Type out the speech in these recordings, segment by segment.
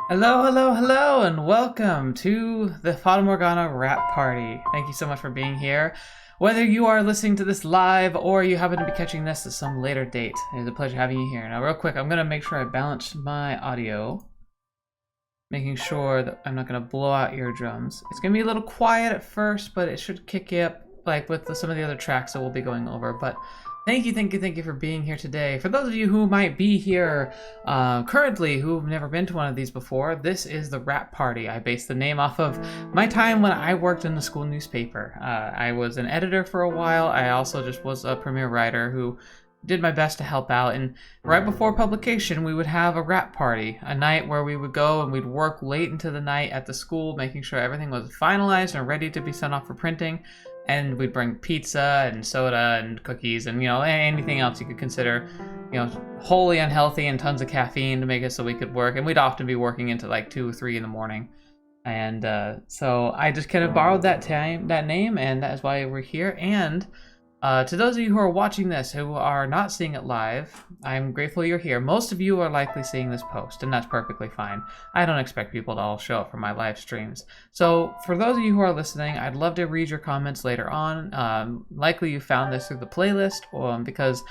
Hello, hello, hello, and welcome to the Fata Morgana Rap Party. Thank you so much for being here. Whether you are listening to this live or you happen to be catching this at some later date, it is a pleasure having you here. Now, real quick, I'm going to make sure I balance my audio, making sure that I'm not going to blow out eardrums. It's going to be a little quiet at first, but it should kick you up like with some of the other tracks that we'll be going over. But thank you for being here today. For those of you who might be here currently who've never been to one of these before, this is the Rap Party. I based the name off of my time when I worked in the school newspaper. I was an editor for a while. I also just was a premiere writer who did my best to help out. And right before publication, we would have a rap party, a night where we would go and we'd work late into the night at the school, making sure everything was finalized and ready to be sent off for printing. And we'd bring pizza and soda and cookies and, anything else you could consider, wholly unhealthy and tons of caffeine to make it so we could work. And we'd often be working into like 2 or 3 in the morning. And so I just kind of borrowed that name, and that is why we're here. And to those of you who are watching this, who are not seeing it live, I'm grateful you're here. Most of you are likely seeing this post, and that's perfectly fine. I don't expect people to all show up for my live streams. So for those of you who are listening, I'd love to read your comments later on. Likely you found this through the playlist, because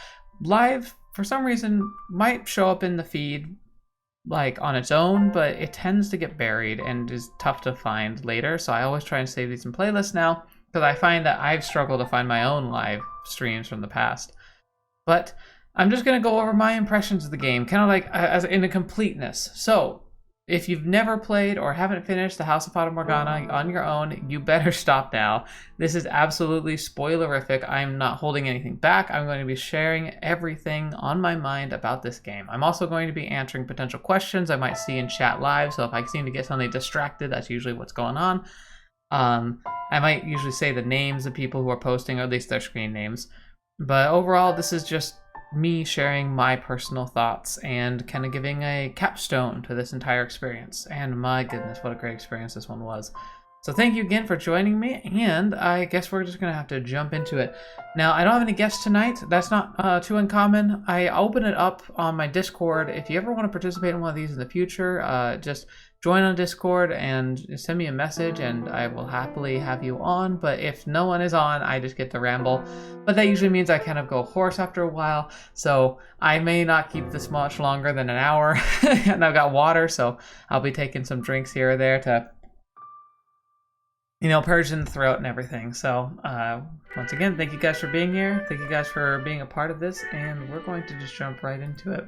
live, for some reason, might show up in the feed like on its own, but it tends to get buried and is tough to find later. So I always try and save these in playlists now, because I find that I've struggled to find my own live streams from the past. But I'm just going to go over my impressions of the game, kind of like as in a completeness. So, if you've never played or haven't finished the House of Fata Morgana on your own, you better stop now. This is absolutely spoilerific. I'm not holding anything back. I'm going to be sharing everything on my mind about this game. I'm also going to be answering potential questions I might see in chat live, so if I seem to get something distracted, that's usually what's going on. I might usually say the names of people who are posting, or at least their screen names. But overall, this is just me sharing my personal thoughts and kind of giving a capstone to this entire experience. And my goodness, what a great experience this one was. So thank you again for joining me, and I guess we're just going to have to jump into it. Now, I don't have any guests tonight. That's not too uncommon. I open it up on my Discord. If you ever want to participate in one of these in the future, just join on Discord and send me a message and I will happily have you on. But if no one is on, I just get to ramble. But that usually means I kind of go hoarse after a while. So I may not keep this much longer than an hour. And I've got water, so I'll be taking some drinks here or there to, you know, purging the throat and everything. So once again, thank you guys for being here. Thank you guys for being a part of this. And we're going to just jump right into it.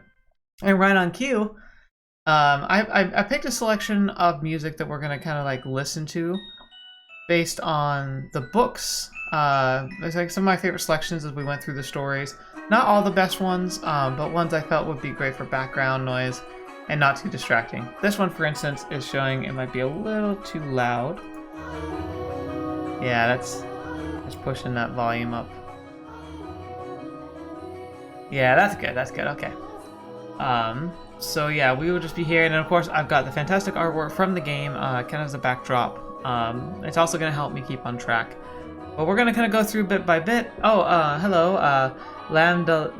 And right on cue, I picked a selection of music that we're going to kind of like listen to based on the books. It's like some of my favorite selections as we went through the stories. Not all the best ones, but ones I felt would be great for background noise and not too distracting. This one, for instance, is showing it might be a little too loud. Yeah, that's pushing that volume up. Yeah, that's good. That's good. Okay. So yeah, we will just be here, and of course I've got the fantastic artwork from the game, kind of as a backdrop. It's also going to help me keep on track. But we're going to kind of go through bit by bit. Oh, hello, Lambda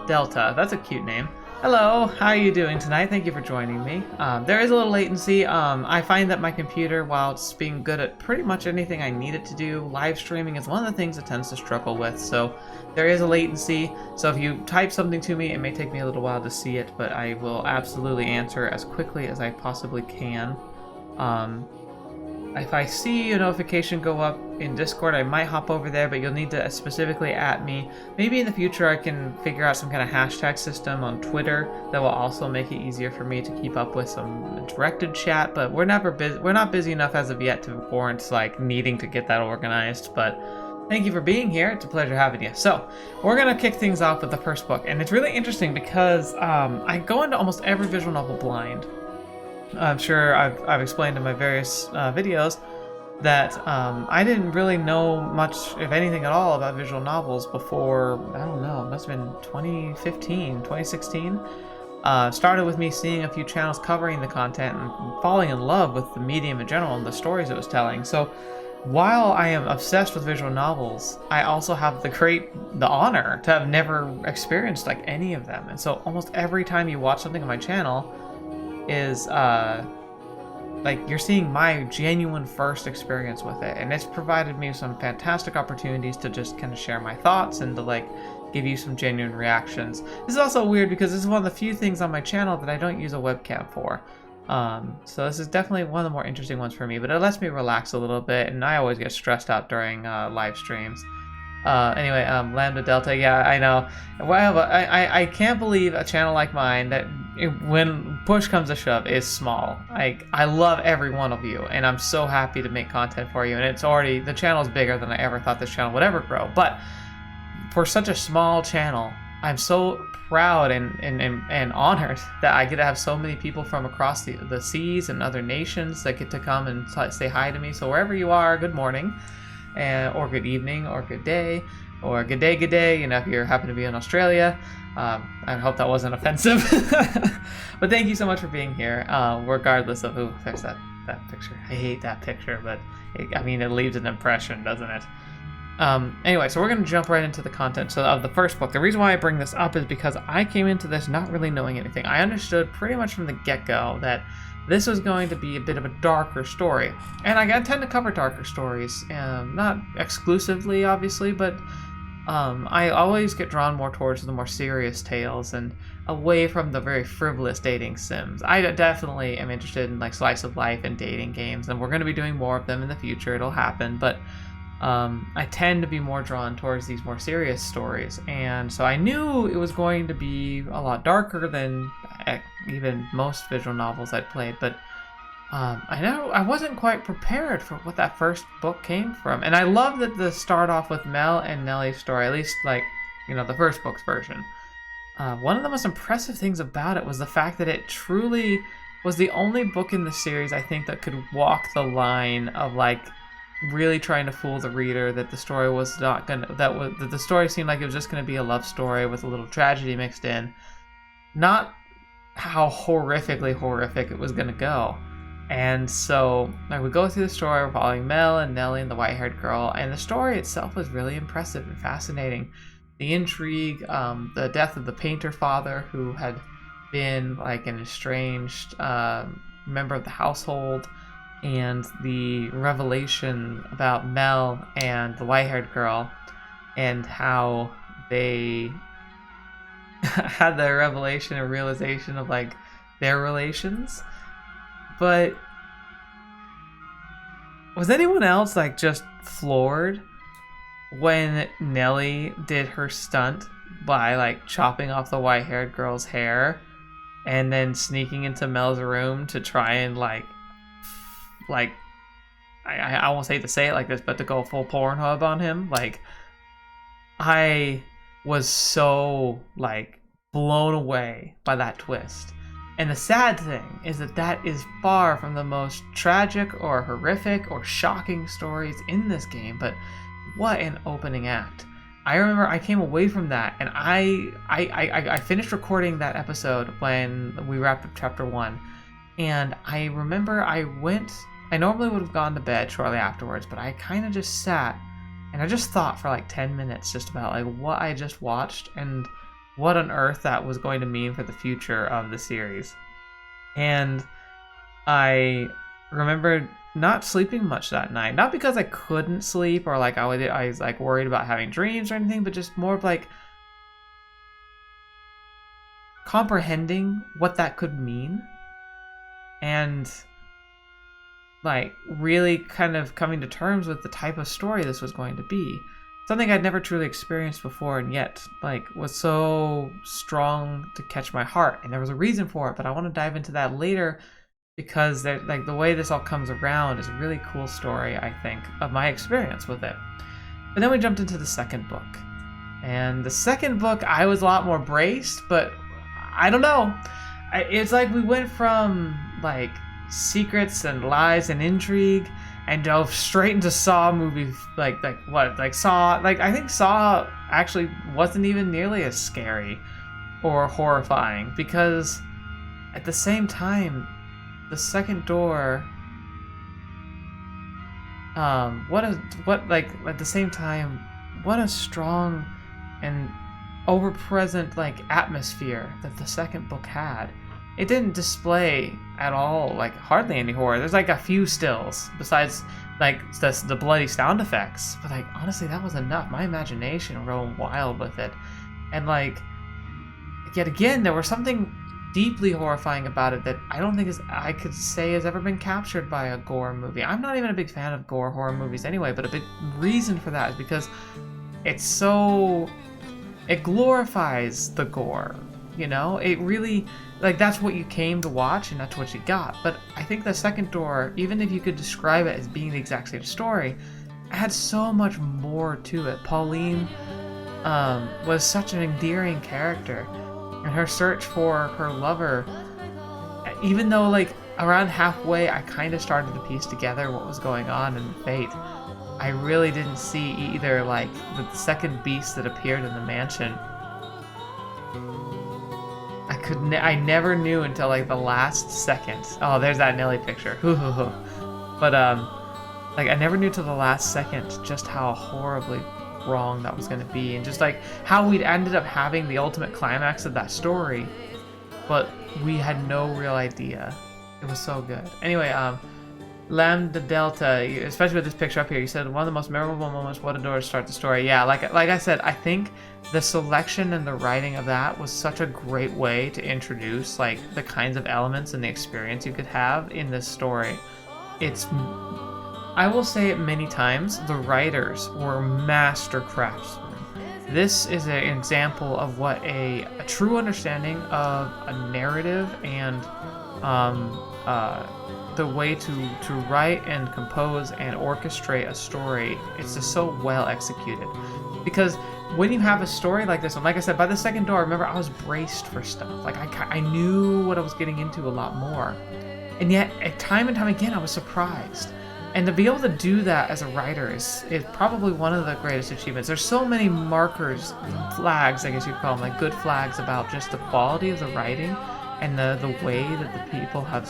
Delta. That's a cute name. Hello, how are you doing tonight? Thank you for joining me. There is a little latency. I find that my computer, while it's being good at pretty much anything I need it to do, live streaming is one of the things it tends to struggle with. So there is a latency. So if you type something to me, it may take me a little while to see it, but I will absolutely answer as quickly as I possibly can. If I see a notification go up in Discord, I might hop over there, but you'll need to specifically at me. Maybe in the future I can figure out some kind of hashtag system on Twitter that will also make it easier for me to keep up with some directed chat, but we're not busy enough as of yet to warrant like needing to get that organized. But thank you for being here. It's a pleasure having you. So we're gonna kick things off with the first book, and it's really interesting because I go into almost every visual novel blind. I'm sure I've explained in my various videos that I didn't really know much, if anything at all, about visual novels before, I don't know, it must have been 2015, 2016. Started with me seeing a few channels covering the content and falling in love with the medium in general and the stories it was telling. So while I am obsessed with visual novels, I also have the honor to have never experienced like any of them. And so almost every time you watch something on my channel is like you're seeing my genuine first experience with it, and it's provided me some fantastic opportunities to just kind of share my thoughts and to like give you some genuine reactions. This is also weird because this is one of the few things on my channel that I don't use a webcam for. So this is definitely one of the more interesting ones for me, but it lets me relax a little bit, and I always get stressed out during live streams. Anyway, Lambda Delta, yeah, I know. Well, I can't believe a channel like mine that, when push comes to shove, is small. I love every one of you, and I'm so happy to make content for you, and the channel's bigger than I ever thought this channel would ever grow. But for such a small channel, I'm so proud and honored that I get to have so many people from across the seas and other nations that get to come and say hi to me. So wherever you are, good morning. Or good evening, or good day, or good day, you know, if you happen to be in Australia. I hope that wasn't offensive. But thank you so much for being here, regardless of who fixed that picture. I hate that picture, but it leaves an impression, doesn't it? Anyway, so we're going to jump right into the content of the first book. The reason why I bring this up is because I came into this not really knowing anything. I understood pretty much from the get-go that this was going to be a bit of a darker story. And I tend to cover darker stories, not exclusively, obviously, but I always get drawn more towards the more serious tales and away from the very frivolous dating sims. I definitely am interested in like slice of life and dating games, and we're going to be doing more of them in the future. It'll happen, but I tend to be more drawn towards these more serious stories, and so I knew it was going to be a lot darker than even most visual novels I'd played, but I wasn't quite prepared for what that first book came from. And I love that the start off with Mel and Nellie's story, at least like, you know, the first book's version. One of the most impressive things about it was the fact that it truly was the only book in the series, I think, that could walk the line of like really trying to fool the reader that the story was not gonna, that the story seemed like it was just gonna be a love story with a little tragedy mixed in, not how horrifically horrific it was gonna go. And so like, we go through the story, we're following Mel and Nellie and the white-haired girl, and the story itself was really impressive and fascinating. The intrigue, the death of the painter father, who had been like an estranged member of the household, and the revelation about Mel and the white-haired girl, and how they had the revelation and realization of like their relations. But was anyone else like just floored when Nellie did her stunt by like chopping off the white-haired girl's hair and then sneaking into Mel's room to try and like I almost hate to say it like this, but to go full Pornhub on him? Like, I was so like blown away by that twist. And the sad thing is that that is far from the most tragic or horrific or shocking stories in this game, but what an opening act. I remember I came away from that, and I finished recording that episode when we wrapped up chapter 1, and I remember I normally would have gone to bed shortly afterwards, but I kind of just sat and I just thought for like 10 minutes just about like what I just watched and what on earth that was going to mean for the future of the series. And I remember not sleeping much that night, not because I couldn't sleep or like I was like worried about having dreams or anything, but just more of like comprehending what that could mean and like really kind of coming to terms with the type of story this was going to be. Something I'd never truly experienced before, and yet like was so strong to catch my heart, and there was a reason for it, but I want to dive into that later because like the way this all comes around is a really cool story, I think, of my experience with it. But then we jumped into the second book, and the second book I was a lot more braced, but I don't know. It's like we went from like secrets and lies and intrigue and dove straight into Saw movies, like Saw. Like I think Saw actually wasn't even nearly as scary or horrifying, because at the same time, the second door, what a strong and overpresent like atmosphere that the second book had. It didn't display at all, like hardly any horror. There's like a few stills besides like the bloody sound effects, but like honestly that was enough. My imagination roamed wild with it, and like yet again there was something deeply horrifying about it that I don't think I could say has ever been captured by a gore movie. I'm not even a big fan of gore horror movies anyway, but a big reason for that is because it glorifies the gore. You know, it really, like, that's what you came to watch and that's what you got. But I think the second door, even if you could describe it as being the exact same story, had so much more to it. Pauline was such an endearing character, and her search for her lover, even though like around halfway I kind of started to piece together what was going on in the fate, I really didn't see either like the second beast that appeared in the mansion. I never knew until like the last second. Oh, there's that Nelly picture. But like I never knew till the last second just how horribly wrong that was going to be, and just like how we'd ended up having the ultimate climax of that story, but we had no real idea. It was so good. Anyway, Lambda Delta, especially with this picture up here, you said one of the most memorable moments, what a door to start the story. Yeah, like I said, I think the selection and the writing of that was such a great way to introduce like the kinds of elements and the experience you could have in this story. I will say it many times, the writers were master craftsmen. This is an example of what a true understanding of a narrative and the way to write and compose and orchestrate a story. It's just so well executed. Because when you have a story like this one, like I said, by the second door, I remember I was braced for stuff. Like I knew what I was getting into a lot more. And yet, time and time again, I was surprised. And to be able to do that as a writer is probably one of the greatest achievements. There's so many markers, flags, I guess you'd call them, like good flags about just the quality of the writing and the way that the people had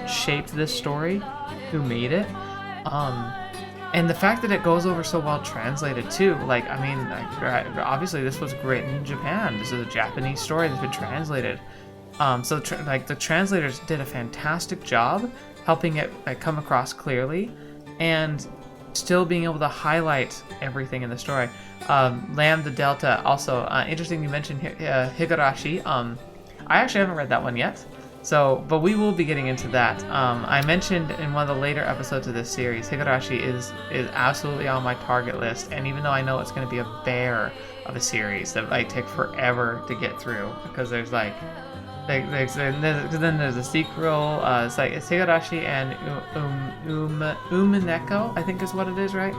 shaped this story, who made it. And the fact that it goes over so well translated too. Like, I mean, obviously this was written in Japan. This is a Japanese story that's been translated. So like the translators did a fantastic job helping it like come across clearly, and still being able to highlight everything in the story. Lamb the Delta, also interesting you mentioned Higurashi. I actually haven't read that one yet, so but we will be getting into that. I mentioned in one of the later episodes of this series, Higurashi is absolutely on my target list, and even though I know it's going to be a bear of a series that like take forever to get through, because there's like then there's a sequel. It's Higurashi and Umineko, I think is what it is, right?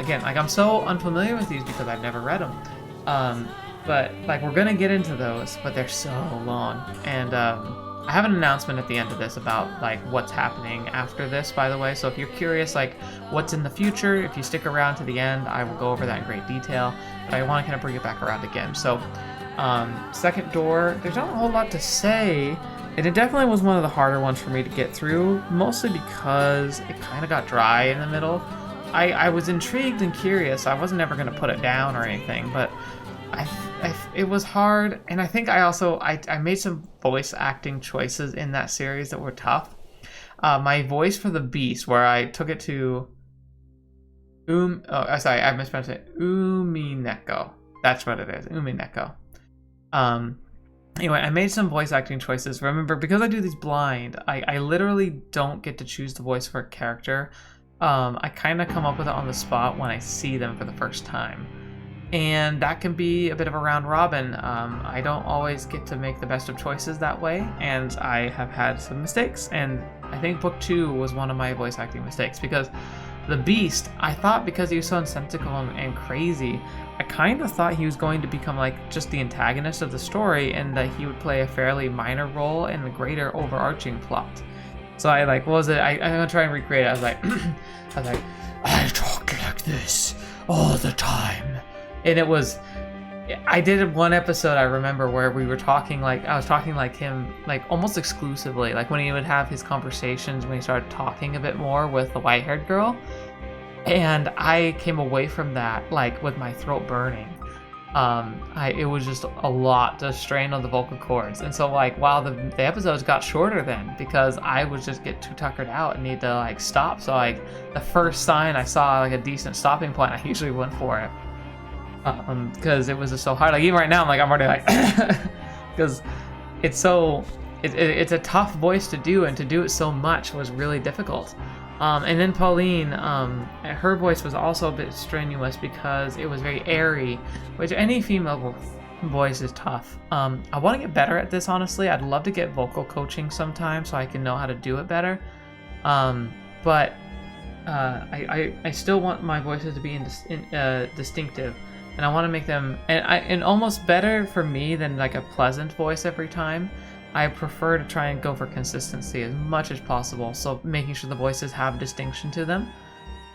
Again, like I'm so unfamiliar with these because I've never read them. But like we're gonna get into those, but they're so long. And I have an announcement at the end of this about like what's happening after this, by the way. So if you're curious like what's in the future, if you stick around to the end, I will go over that in great detail. But I want to kind of bring it back around again. So. Second door, there's not a whole lot to say, and it definitely was one of the harder ones for me to get through, mostly because it kind of got dry in the middle. I was intrigued and curious. I wasn't ever going to put it down or anything, but it was hard, and I think I made some voice acting choices in that series that were tough. My voice for the beast, where I took it to I mispronounced it. Umineko. That's what it is. Umineko. Anyway, I made some voice acting choices. Remember, because I do these blind, I literally don't get to choose the voice for a character. I kind of come up with it on the spot when I see them for the first time. And that can be a bit of a round robin. I don't always get to make the best of choices that way, and I have had some mistakes. And I think book 2 was one of my voice acting mistakes, because the Beast, I thought because he was so nonsensical and crazy, I kind of thought he was going to become like just the antagonist of the story, and that he would play a fairly minor role in the greater overarching plot. So I like, what was it? I'm gonna try and recreate it. I was like, I talk like this all the time, and it was. I did one episode I remember where we were talking like I was talking like him like almost exclusively, like when he would have his conversations when he started talking a bit more with the white-haired girl, and I came away from that like with my throat burning. It was just a lot to strain on the vocal cords, and so like while the episodes got shorter then because I would just get too tuckered out and need to like stop. So like the first sign I saw like a decent stopping point, I usually went for it. Because it was just so hard. Like even right now, I'm already like, because it's a tough voice to do, and to do it so much was really difficult. And then Pauline, her voice was also a bit strenuous because it was very airy, which any female voice is tough. I want to get better at this, honestly. I'd love to get vocal coaching sometime so I can know how to do it better. But I still want my voices to be distinctive. And I want to make them and almost better for me than like a pleasant voice every time. I prefer to try and go for consistency as much as possible, so making sure the voices have distinction to them.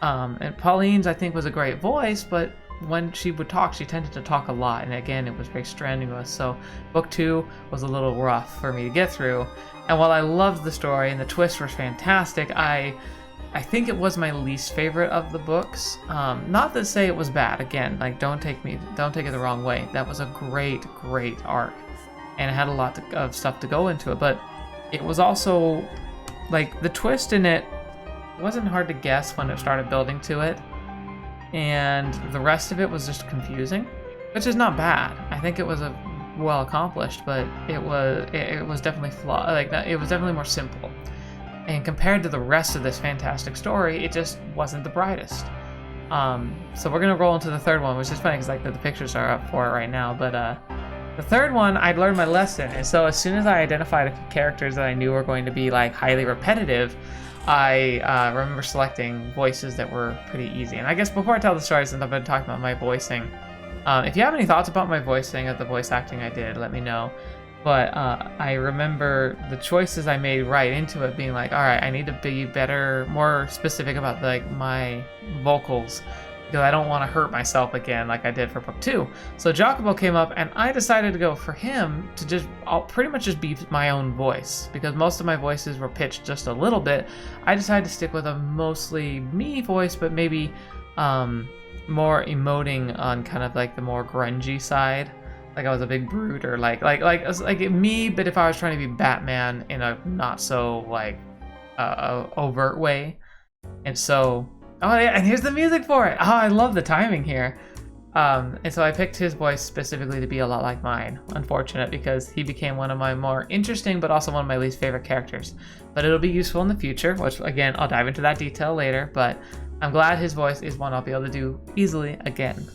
And Pauline's, I think, was a great voice, but when she would talk, she tended to talk a lot, and again, it was very strenuous. So book 2 was a little rough for me to get through. And while I loved the story and the twist was fantastic, I think it was my least favorite of the books. Not to say it was bad. Again, like don't take it the wrong way. That was a great arc, and it had a lot of stuff to go into it. But it was also like the twist in it wasn't hard to guess when it started building to it, and the rest of it was just confusing, which is not bad. I think it was a well accomplished, but it was definitely flawed. Like it was definitely more simple. And compared to the rest of this fantastic story, it just wasn't the brightest. So we're gonna roll into the third one, which is funny because like the pictures are up for it right now. But the third one, I'd learned my lesson, and so as soon as I identified a few characters that I knew were going to be like highly repetitive, I remember selecting voices that were pretty easy. And I guess before I tell the story, since I've been talking about my voicing, if you have any thoughts about my voicing of the voice acting I did, let me know. But I remember the choices I made right into it being like, all right, I need to be better, more specific about like my vocals, because I don't want to hurt myself again like I did for book 2. So Jacopo came up, and I decided to go for him to I'll pretty much just be my own voice, because most of my voices were pitched just a little bit. I decided to stick with a mostly me voice, but maybe more emoting on kind of like the more grungy side. like I was a big brute, or like me, but if I was trying to be Batman in a not so like overt way. And so, oh yeah, and here's the music for it. Oh, I love the timing here. And so I picked his voice specifically to be a lot like mine. Unfortunate, because he became one of my more interesting, but also one of my least favorite characters. But it'll be useful in the future, which again, I'll dive into that detail later. But I'm glad his voice is one I'll be able to do easily again.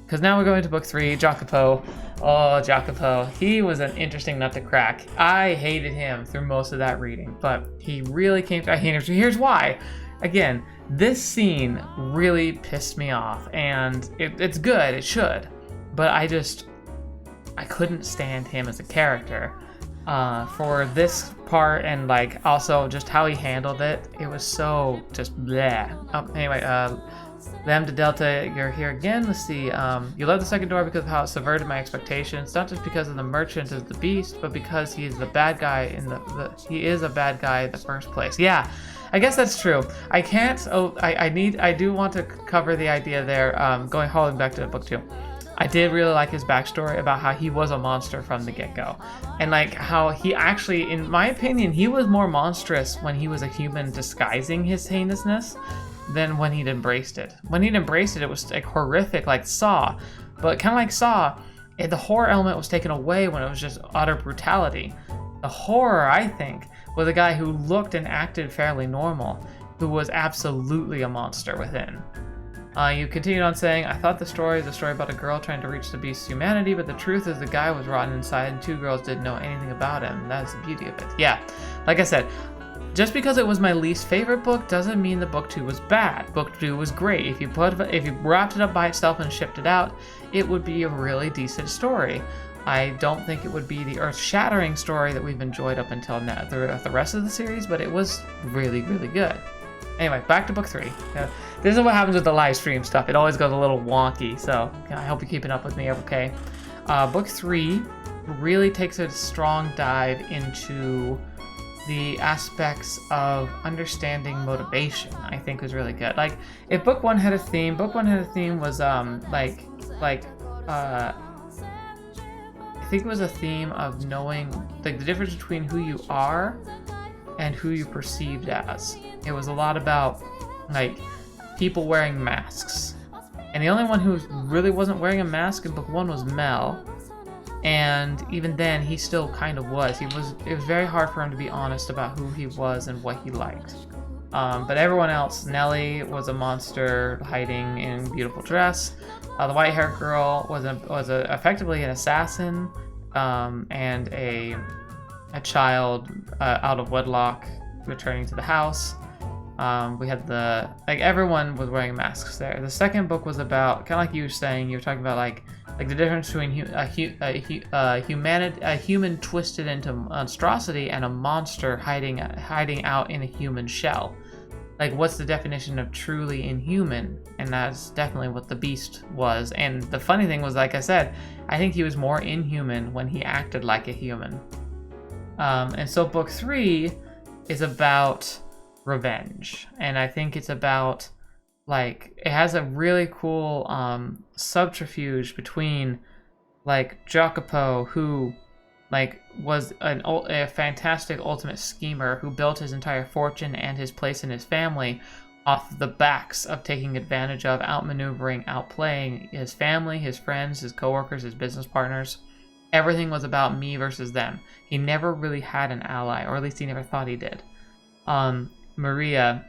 Because now we're going to book 3, Jacopo. Oh, Jacopo. He was an interesting nut to crack. I hated him through most of that reading, but he really came to... Here's why. Again, this scene really pissed me off, and it's good, it should, but I couldn't stand him as a character. For this part, and like also just how he handled it, it was so just bleh. Anyway, Lambda Delta, you're here again. Let's see. You left the second door because of how it subverted my expectations. Not just because of the merchant as the beast, but because he is the bad guy in he is a bad guy in the first place. Yeah, I guess that's true. I can't. Oh, I do want to cover the idea there. Hauling back to book 2. I did really like his backstory about how he was a monster from the get-go, and like how he actually, in my opinion, he was more monstrous when he was a human disguising his heinousness than when he'd embraced it. When he'd embraced it, it was like horrific, like Saw. But kind of like Saw, the horror element was taken away when it was just utter brutality. The horror, I think, was a guy who looked and acted fairly normal, who was absolutely a monster within. You continued on saying, I thought the story is a story about a girl trying to reach the beast's humanity, but the truth is the guy was rotten inside and 2 girls didn't know anything about him. That's the beauty of it. Yeah, like I said, just because it was my least favorite book doesn't mean that book 2 was bad. Book 2 was great. If you wrapped it up by itself and shipped it out, it would be a really decent story. I don't think it would be the earth-shattering story that we've enjoyed up until now, the rest of the series, but it was really, really good. Anyway, back to book 3. This is what happens with the live stream stuff. It always goes a little wonky, so I hope you're keeping up with me, okay? Book 3 really takes a strong dive into the aspects of understanding motivation. I think was really good. Like, if book 1 had a theme, was I think it was a theme of knowing like the difference between who you are and who you perceived as. It was a lot about like people wearing masks, and the only one who really wasn't wearing a mask in book 1 was Mel, and even then he still kind of was. It was very hard for him to be honest about who he was and what he liked. But everyone else, Nellie was a monster hiding in a beautiful dress. The white-haired girl was effectively an assassin, and a child out of wedlock returning to the house. We had everyone was wearing masks there. The second book was about, kind of like you were saying, you were talking about like the difference between a human twisted into monstrosity and a monster hiding out in a human shell. Like, what's the definition of truly inhuman? And that's definitely what the beast was. And the funny thing was, like I said, I think he was more inhuman when he acted like a human. And so book 3 is about revenge, and I think it's about like it has a really cool subterfuge between like Jacopo, who like was a fantastic ultimate schemer who built his entire fortune and his place in his family off the backs of taking advantage of, outmaneuvering, outplaying his family, his friends, his coworkers, his business partners. Everything was about me versus them. He never really had an ally, or at least he never thought he did. Maria,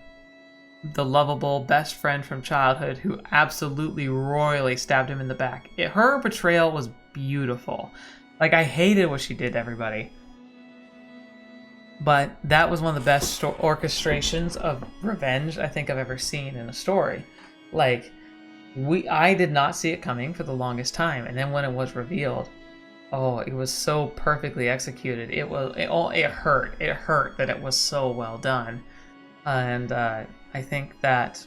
the lovable best friend from childhood who absolutely royally stabbed him in the back. Her betrayal was beautiful. Like, I hated what she did to everybody. But that was one of the best orchestrations of revenge I think I've ever seen in a story. Like, I did not see it coming for the longest time, and then when it was revealed, oh, it was so perfectly executed. It hurt. It hurt that it was so well done. And I think that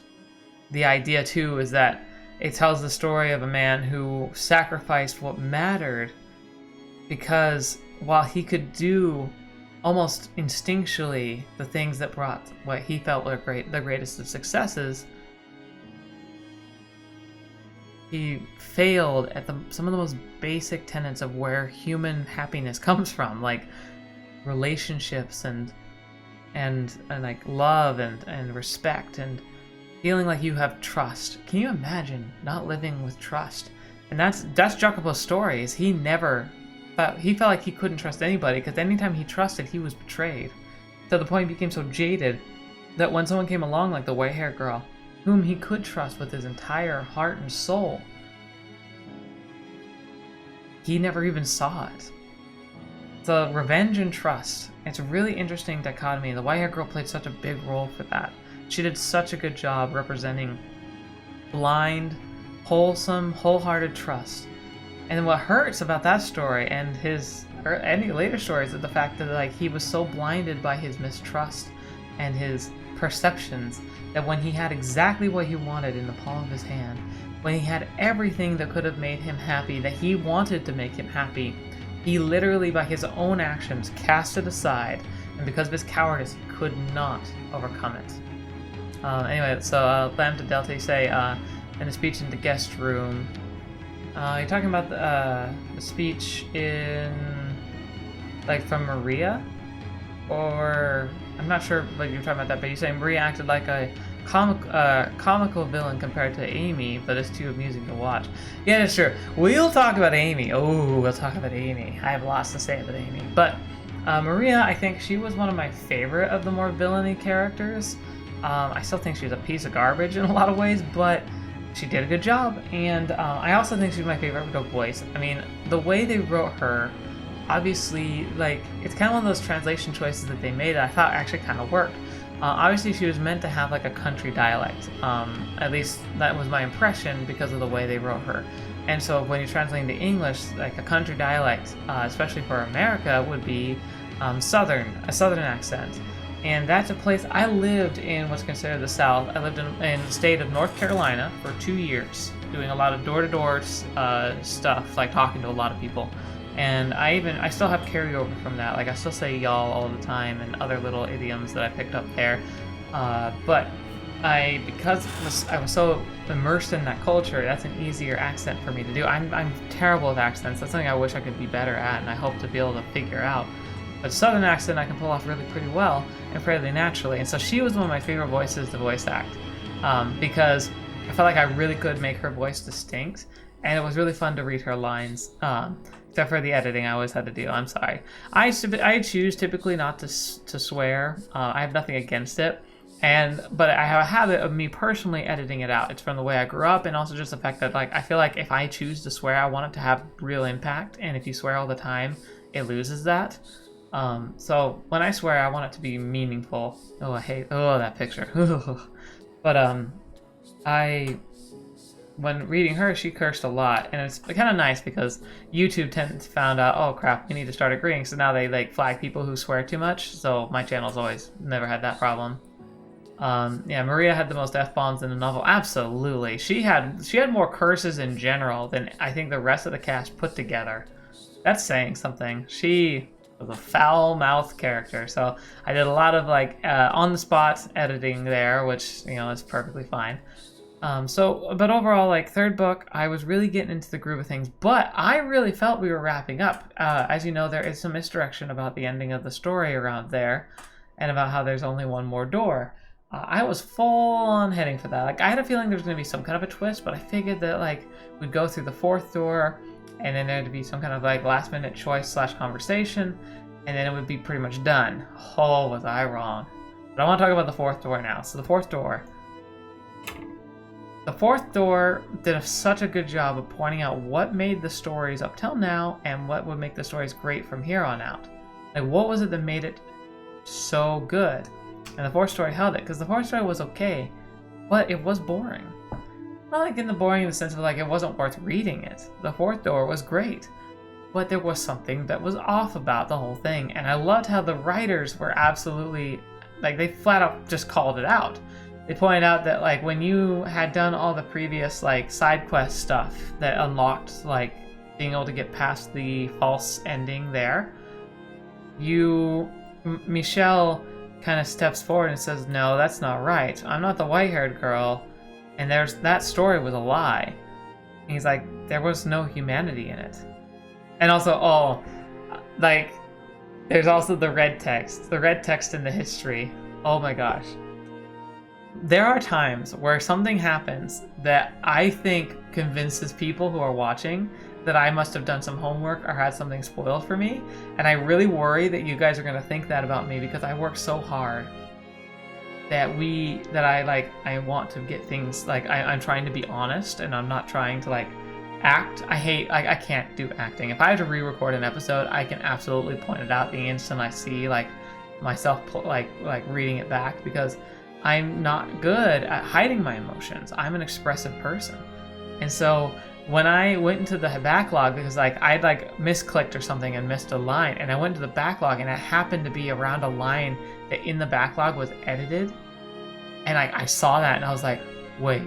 the idea too is that it tells the story of a man who sacrificed what mattered, because while he could do almost instinctually the things that brought what he felt were the greatest of successes, he failed at some of the most basic tenets of where human happiness comes from, like relationships and like love and respect and feeling like you have trust. Can you imagine not living with trust? And that's Jacopo's story. Is he felt like he couldn't trust anybody, because anytime he trusted, he was betrayed. To the point he became so jaded that when someone came along like the white-haired girl, whom he could trust with his entire heart and soul, he never even saw it. So revenge and trust, it's a really interesting dichotomy. The white-haired girl played such a big role for that. She did such a good job representing blind, wholesome, wholehearted trust. And what hurts about that story and any later stories is the fact that like he was so blinded by his mistrust and his perceptions that when he had exactly what he wanted in the palm of his hand, when he had everything that could have made him happy, that he wanted to make him happy, he literally by his own actions cast it aside, and because of his cowardice he could not overcome it. Anyway, so Lambda Delta, you say in a speech in the guest room, you're talking about the speech in, like, from Maria? Or, I'm not sure what you're talking about that, but you say Maria acted like a comical villain compared to Amy, but it's too amusing to watch. Yeah, that's true. We'll talk about Amy. Oh, we'll talk about Amy. I have lots to say about Amy. But Maria, I think she was one of my favorite of the more villainy characters. I still think she's a piece of garbage in a lot of ways, but she did a good job. And I also think she's my favorite with her voice. I mean, the way they wrote her, obviously, like, it's kind of one of those translation choices that they made that I thought actually kind of worked. Obviously, she was meant to have like a country dialect. At least that was my impression because of the way they wrote her. And so when you're translating to English, like a country dialect, especially for America, would be a southern accent. And that's a place I lived in what's considered the South. I lived in the state of North Carolina for 2 years, doing a lot of door-to-door stuff, like talking to a lot of people. And I still have carryover from that. Like, I still say y'all all the time and other little idioms that I picked up there. But because I was so immersed in that culture, that's an easier accent for me to do. I'm terrible with accents. That's something I wish I could be better at, and I hope to be able to figure out. But Southern accent I can pull off really pretty well and fairly naturally. And so she was one of my favorite voices to voice act, because I felt like I really could make her voice distinct, and it was really fun to read her lines. Except for the editing I always had to do. I'm sorry. I choose typically not to swear. I have nothing against it, but I have a habit of me personally editing it out. It's from the way I grew up, and also just the fact that, like, I feel like if I choose to swear, I want it to have real impact, and if you swear all the time, it loses that. So when I swear, I want it to be meaningful. Oh, I hate that picture. But when reading her, she cursed a lot, and it's kind of nice because YouTube found out, oh crap, we need to start agreeing, so now they like flag people who swear too much, so my channel's always never had that problem. Yeah, Maria had the most F-bombs in the novel, absolutely. She had more curses in general than I think the rest of the cast put together. That's saying something. She was a foul-mouthed character, so I did a lot of like on-the-spot editing there, which, you know, is perfectly fine. But overall, like, third book, I was really getting into the groove of things, but I really felt we were wrapping up. As you know, there is some misdirection about the ending of the story around there, and about how there's only one more door. I was full on heading for that. Like, I had a feeling there was going to be some kind of a twist, but I figured that, like, we'd go through the fourth door, and then there'd be some kind of, like, last-minute choice/conversation, and then it would be pretty much done. Oh, was I wrong. But I want to talk about the fourth door now. So the fourth door did such a good job of pointing out what made the stories up till now and what would make the stories great from here on out. Like, what was it that made it so good? And the fourth story held it, because the fourth story was okay, but it was boring. Not like in the boring in the sense of like it wasn't worth reading it. The fourth door was great, but there was something that was off about the whole thing, and I loved how the writers were absolutely, like, they flat out just called it out. They pointed out that, like, when you had done all the previous, like, side quest stuff that unlocked, like, being able to get past the false ending there, Michelle kind of steps forward and says, no, that's not right. I'm not the white-haired girl, and that story was a lie. And he's like, there was no humanity in it. And also, like, there's also the red text in the history. Oh my gosh. There are times where something happens that I think convinces people who are watching that I must have done some homework or had something spoiled for me, and I really worry that you guys are going to think that about me because I work so hard that I want to get things, like, I'm trying to be honest and I'm not trying to, like, act. I can't do acting. If I have to re-record an episode, I can absolutely point it out the instant I see, like, myself like reading it back, because I'm not good at hiding my emotions. I'm an expressive person. And so when I went into the backlog, because like I'd like misclicked or something and missed a line, and I went to the backlog and it happened to be around a line that in the backlog was edited, and I saw that and I was like, wait,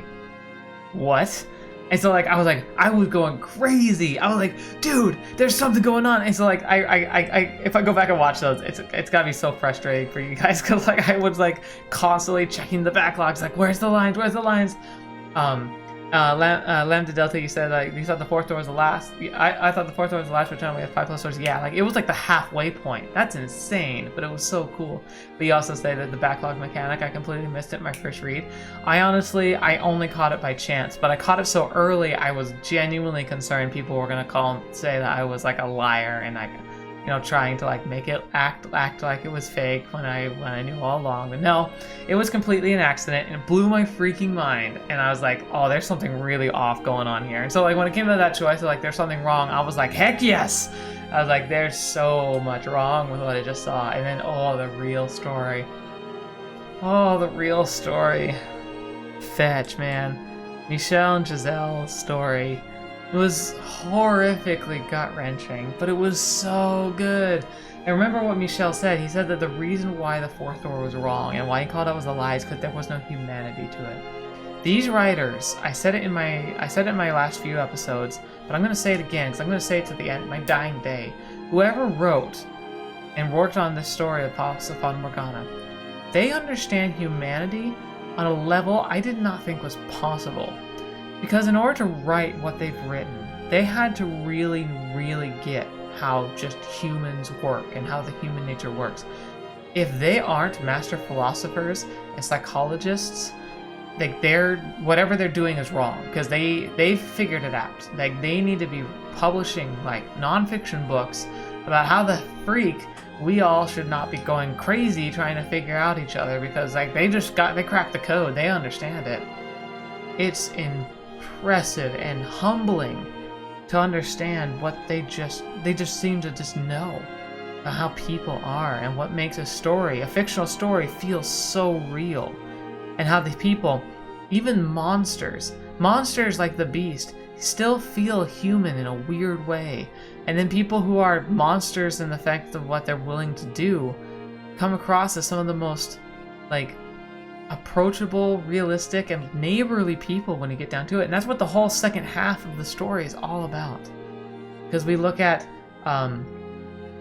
what? And so like I was going crazy. I was like, dude, there's something going on. And so like I if I go back and watch those, it's gotta be so frustrating for you guys, because like I was like constantly checking the backlogs, like where's the lines? Lambda Delta, you said like you thought the fourth door was the last. I thought the fourth door was the last return. We had 5+ doors. Yeah, like it was like the halfway point. That's insane, but it was so cool. But you also say that the backlog mechanic, I completely missed it in my first read. I only caught it by chance, but I caught it so early I was genuinely concerned people were gonna say that I was like a liar and like, you know, trying to like make it act like it was fake when I knew all along. But no, it was completely an accident, and it blew my freaking mind. And I was like, oh, there's something really off going on here. And so like when it came to that choice of like there's something wrong, I was like, heck yes. I was like, there's so much wrong with what I just saw. And then the real story. Fetch, man. Michelle and Giselle's story. It was horrifically gut-wrenching, but it was so good. And remember what Michelle said. He said that the reason why the fourth door was wrong and why he called it was a lie is because there was no humanity to it. These writers, I said it in my last few episodes, but I'm going to say it again because I'm going to say it to the end, my dying day. Whoever wrote and worked on this story of House of Fata Morgana, they understand humanity on a level I did not think was possible. Because in order to write what they've written, they had to really, really get how just humans work and how the human nature works. If they aren't master philosophers and psychologists, like whatever they're doing is wrong, because they've figured it out. Like they need to be publishing like nonfiction books about how the freak we all should not be going crazy trying to figure out each other, because like they cracked the code. They understand it. It's impressive and humbling to understand what they just seem to just know about how people are and what makes a fictional story, feel so real, and how the people, even monsters like the Beast, still feel human in a weird way. And then people who are monsters in the fact of what they're willing to do come across as some of the most like approachable, realistic, and neighborly people when you get down to it. And that's what the whole second half of the story is all about. Because we look at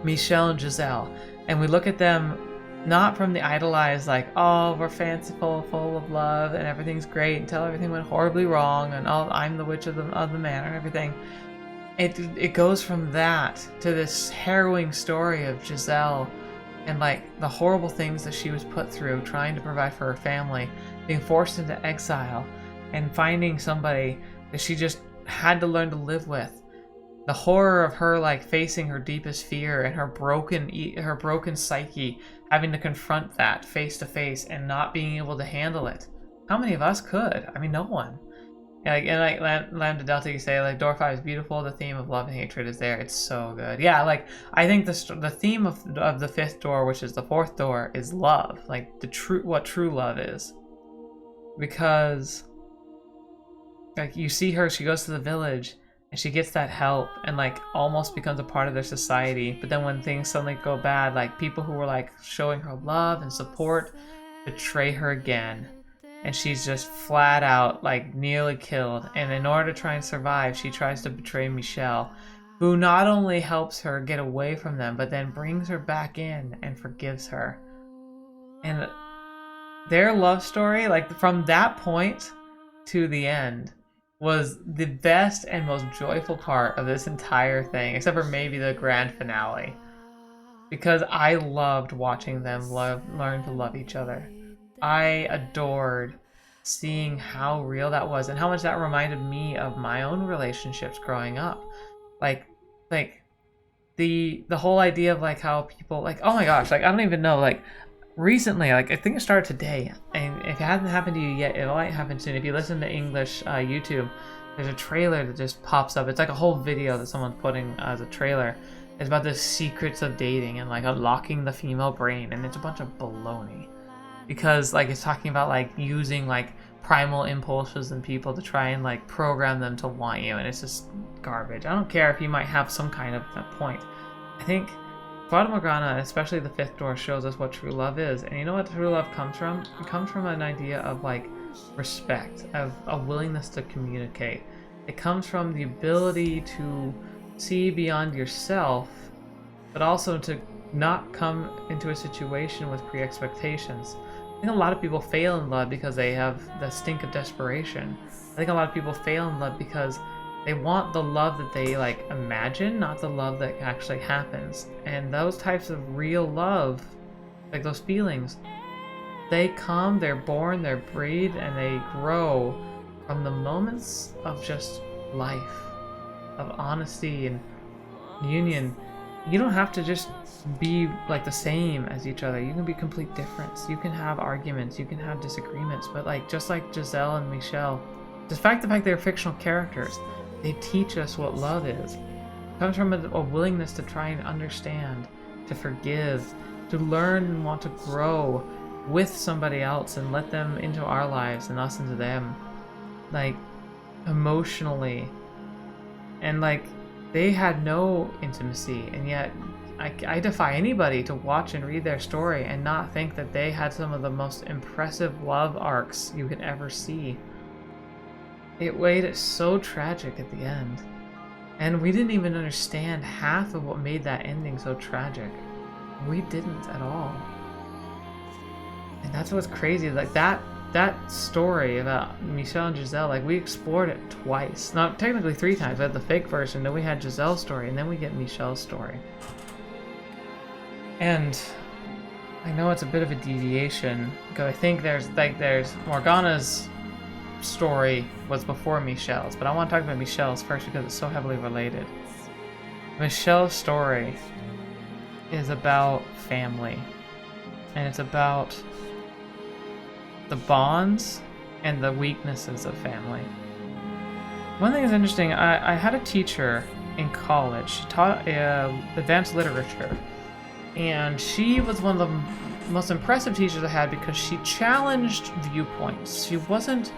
Michelle and Giselle, and we look at them not from the idolized, like, oh, we're fanciful, full of love, and everything's great until everything went horribly wrong, and oh, I'm the witch of the manor and everything. It goes from that to this harrowing story of Giselle and like the horrible things that she was put through trying to provide for her family, being forced into exile, and finding somebody that she just had to learn to live with. The horror of her like facing her deepest fear and her broken psyche, having to confront that face to face and not being able to handle it. How many of us could? I mean, no one. And like Lambda Delta, you say like door 5 is beautiful. The theme of love and hatred is there. It's so good. Yeah, like I think the theme of the fifth door, which is the fourth door, is love. Like what true love is. Because like you see her, she goes to the village and she gets that help and like almost becomes a part of their society. But then when things suddenly go bad, like people who were like showing her love and support betray her again. And she's just flat out like nearly killed. And in order to try and survive, she tries to betray Michelle, who not only helps her get away from them, but then brings her back in and forgives her. And their love story, like from that point to the end, was the best and most joyful part of this entire thing, except for maybe the grand finale. Because I loved watching them learn to love each other. I adored seeing how real that was and how much that reminded me of my own relationships growing up. Like like the whole idea of like how people like, oh my gosh, like I don't even know, like recently, like I think it started today, and if it hasn't happened to you yet, it might happen soon. If you listen to English YouTube, there's a trailer that just pops up. It's like a whole video that someone's putting as a trailer. It's about the secrets of dating and like unlocking the female brain, and it's a bunch of baloney. Because like it's talking about like using like primal impulses in people to try and like program them to want you, and it's just garbage. I don't care if you might have some kind of that point. I think Fata Morgana, especially the fifth door, shows us what true love is. And you know what true love comes from? It comes from an idea of like respect, of a willingness to communicate. It comes from the ability to see beyond yourself, but also to not come into a situation with pre-expectations. I think a lot of people fail in love because they have the stink of desperation. I think a lot of people fail in love because they want the love that they like imagine, not the love that actually happens. And those types of real love, like those feelings, they come, they're born, they're breed, and they grow from the moments of just life, of honesty and union. You don't have to just be like the same as each other. You can be complete difference. You can have arguments, you can have disagreements, but like just like Giselle and Michelle, despite the fact they're fictional characters, they teach us what love is. It comes from a willingness to try and understand, to forgive, to learn and want to grow with somebody else and let them into our lives and us into them, like emotionally. And like they had no intimacy, and yet I defy anybody to watch and read their story and not think that they had some of the most impressive love arcs you could ever see. It made it so tragic at the end. And we didn't even understand half of what made that ending so tragic. We didn't at all. And that's what's crazy. Like that story about Michelle and Giselle, like we explored it twice. Not technically 3 times. We had the fake version, then we had Giselle's story, and then we get Michelle's story. And I know it's a bit of a deviation, because I think there's Morgana's story was before Michelle's, but I want to talk about Michelle's first because it's so heavily related. Michelle's story is about family, and it's about the bonds and the weaknesses of family. One thing is interesting, I had a teacher in college. She taught advanced literature, and she was one of the most impressive teachers I had because she challenged viewpoints. She wasn't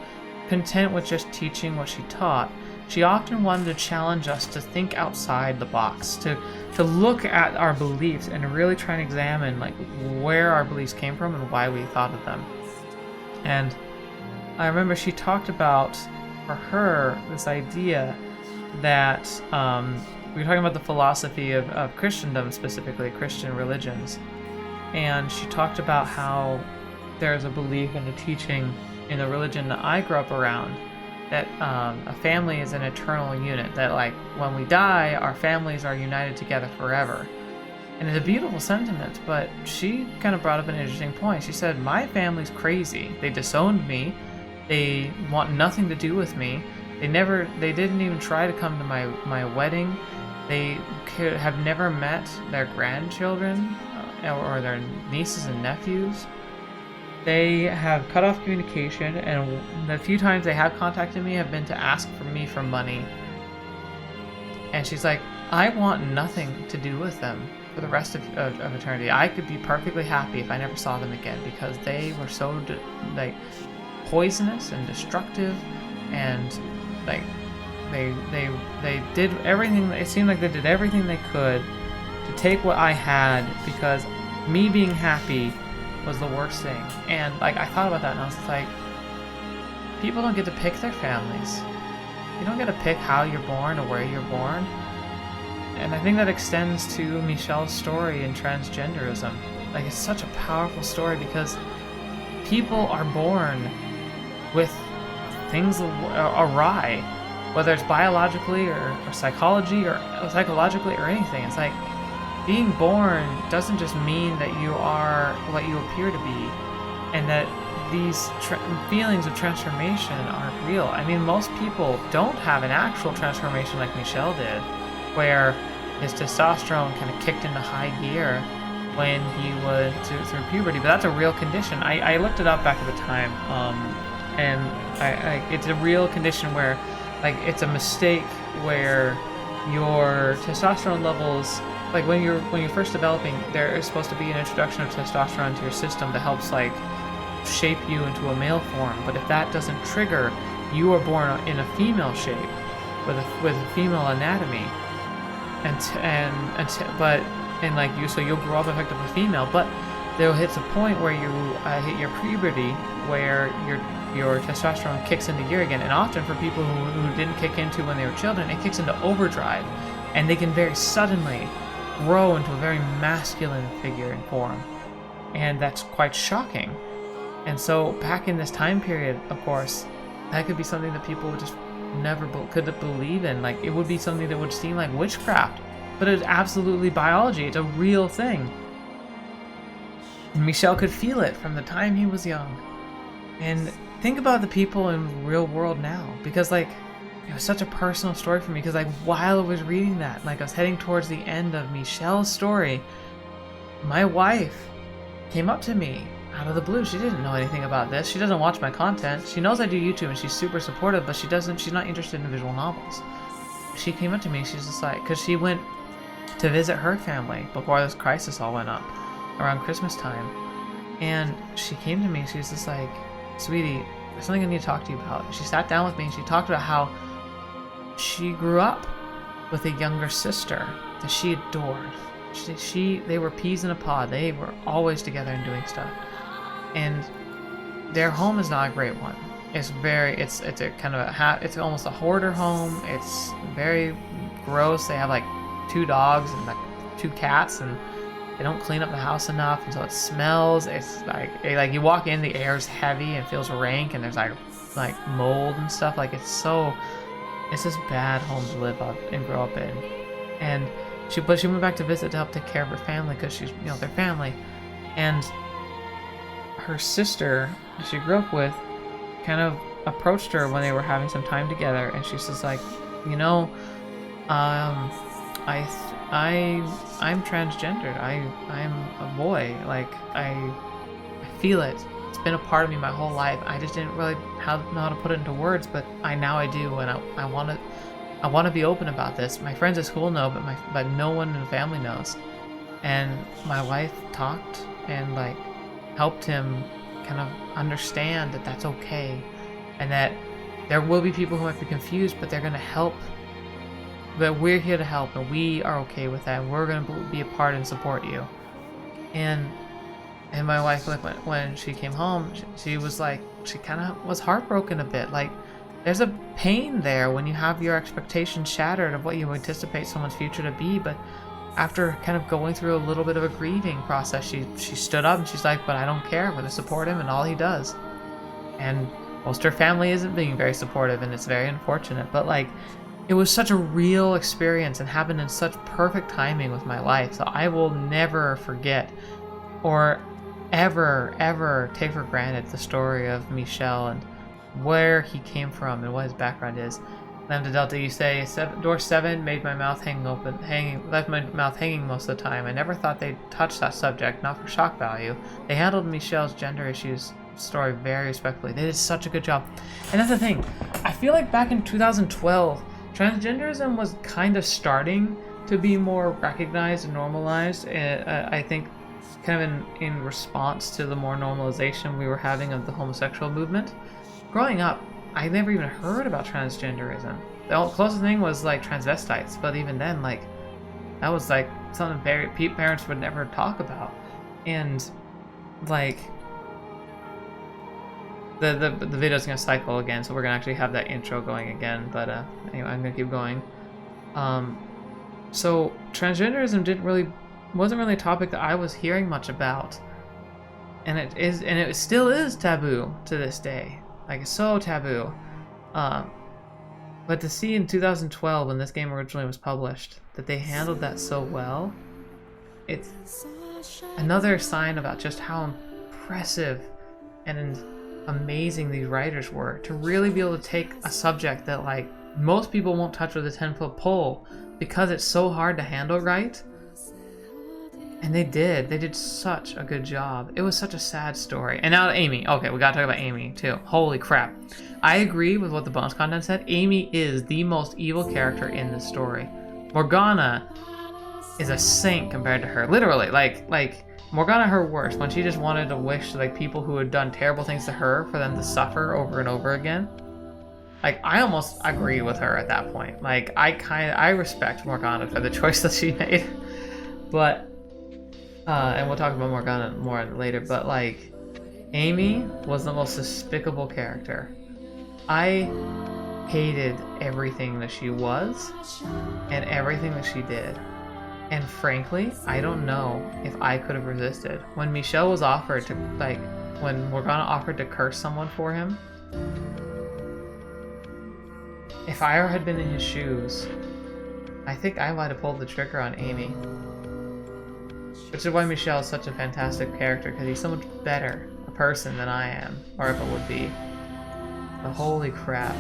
content with just teaching what she taught. She often wanted to challenge us to think outside the box, to look at our beliefs and really try and examine like where our beliefs came from and why we thought of them. And I remember she talked about, for her, this idea that we were talking about the philosophy of Christendom, specifically Christian religions, and she talked about how there's a belief in the teaching in the religion that I grew up around that a family is an eternal unit, that like when we die, our families are united together forever. And it's a beautiful sentiment, but she kind of brought up an interesting point. She said, my family's crazy. They disowned me. They want nothing to do with me. They didn't even try to come to my wedding. They have never met their grandchildren or their nieces and nephews. They have cut off communication, and the few times they have contacted me have been to ask me for money. And she's like, I want nothing to do with them for the rest of eternity. I could be perfectly happy if I never saw them again, because they were so like poisonous and destructive, and like they did everything. It seemed like they did everything they could to take what I had, because me being happy was the worst thing. And like I thought about that, and I was like, people don't get to pick their families. You don't get to pick how you're born or where you're born. And I think that extends to Michelle's story in transgenderism. Like, it's such a powerful story because people are born with things are awry, whether it's biologically or psychologically or anything. It's like being born doesn't just mean that you are what you appear to be, and that these feelings of transformation aren't real. I mean, most people don't have an actual transformation like Michel did, where his testosterone kind of kicked into high gear when he was through puberty, but that's a real condition. I looked it up back at the time, and it's a real condition where, like, it's a mistake where your testosterone levels, like when you're first developing, there is supposed to be an introduction of testosterone into your system that helps like shape you into a male form. But if that doesn't trigger, you are born in a female shape with a female anatomy, and like you, so you'll grow up effectively female. But there hits a point where you hit your puberty, where your testosterone kicks into gear again. And often for people who didn't kick into when they were children, it kicks into overdrive, and they can very suddenly grow into a very masculine figure and form, and that's quite shocking. And so back in this time period, of course, that could be something that people would just never could believe in. Like, it would be something that would seem like witchcraft, but it's absolutely biology. It's a real thing. And Michel could feel it from the time he was young. And think about the people in the real world now, because like, it was such a personal story for me, because like while I was reading that, like I was heading towards the end of Michel's story, my wife came up to me out of the blue. She didn't know anything about this. She doesn't watch my content. She knows I do YouTube and she's super supportive, but she's not interested in visual novels. She came up to me, she's just like, because she went to visit her family before this crisis all went up around Christmas time, and she came to me, she's just like, sweetie, there's something I need to talk to you about. She sat down with me and she talked about how she grew up with a younger sister that she adored. They were peas in a pod. They were always together and doing stuff. And their home is not a great one. It's a kind of it's almost a hoarder home. It's very gross. They have like 2 dogs and like 2 cats, and they don't clean up the house enough, and so it smells. It's like you walk in, the air is heavy and feels rank, and there's like mold and stuff. Like it's this bad home to live up and grow up in. And she went back to visit to help take care of her family, because she's, their family. And her sister, who she grew up with, kind of approached her when they were having some time together, and she says like, I'm transgendered. I'm a boy. Like I feel it. It's been a part of me my whole life. I just didn't really know how to put it into words, but now I do, and I want to be open about this. My friends at school know, but no one in the family knows. And my wife talked and like helped him kind of understand that that's okay, and that there will be people who might be confused, but they're going to help. But we're here to help, and we are okay with that. And we're going to be a part and support you. And my wife, like when she came home, she was like, she kind of was heartbroken a bit. Like, there's a pain there when you have your expectations shattered of what you anticipate someone's future to be. But after kind of going through a little bit of a grieving process, she stood up and she's like, but I don't care. I'm going to support him and all he does. And most of her family isn't being very supportive, and it's very unfortunate. But like, it was such a real experience and happened in such perfect timing with my life. So I will never forget or ever take for granted the story of Michel and where he came from and what his background is. Lambda Delta, you say, door 7 made my mouth left my mouth hanging most of the time. I never thought they'd touch that subject, not for shock value. They handled Michel's gender issues story very respectfully. They did such a good job. And that's the thing. I feel like back in 2012, transgenderism was kind of starting to be more recognized and normalized. I think kind of in response to the more normalization we were having of the homosexual movement. Growing up, I never even heard about transgenderism. The closest thing was like transvestites, but even then, like, that was like something parents would never talk about. And like, the video's gonna cycle again, so we're gonna actually have that intro going again. But anyway, I'm gonna keep going. So transgenderism wasn't really a topic that I was hearing much about, and it still is taboo to this day. Like, it's so taboo. But to see in 2012, when this game originally was published, that they handled that so well, it's another sign about just how impressive and amazing these writers were to really be able to take a subject that like most people won't touch with a 10-foot pole because it's so hard to handle right. And they did such a good job. It was such a sad story. And now Amy. Okay, we gotta talk about Amy too. Holy crap. I agree with what the bonus content said. Amy is the most evil character in this story. Morgana is a saint compared to her. Literally, like Morgana her worst when she just wanted to wish like people who had done terrible things to her for them to suffer over and over again. Like I almost agree with her at that point. Like I respect Morgana for the choice that she made. But and we'll talk about Morgana more later, but like Amy was the most despicable character. I hated everything that she was and everything that she did. And frankly, I don't know if I could have resisted. When Michel was offered to, like, when Morgana offered to curse someone for him, if I had been in his shoes, I think I might have pulled the trigger on Amy. Which is why Michel is such a fantastic character, because he's so much better a person than I am, or if it would be. But holy crap.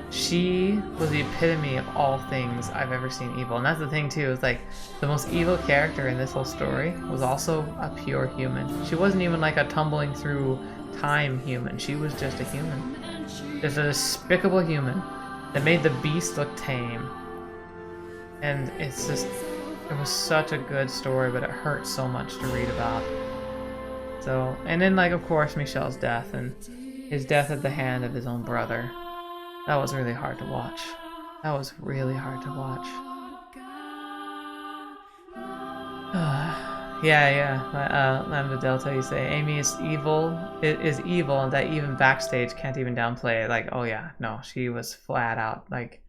She was the epitome of all things I've ever seen evil. And that's the thing too, is like the most evil character in this whole story was also a pure human. She wasn't even like a tumbling through time human. She was just a human. Just a despicable human that made the beast look tame. And it's just, it was such a good story, but it hurt so much to read about. So, and then like of course Michel's death, and his death at the hand of his own brother. That was really hard to watch. That was really hard to watch. Lambda Delta, you say Amy is evil. It is evil, and that even backstage can't even downplay it. Like, oh yeah, no, she was flat out like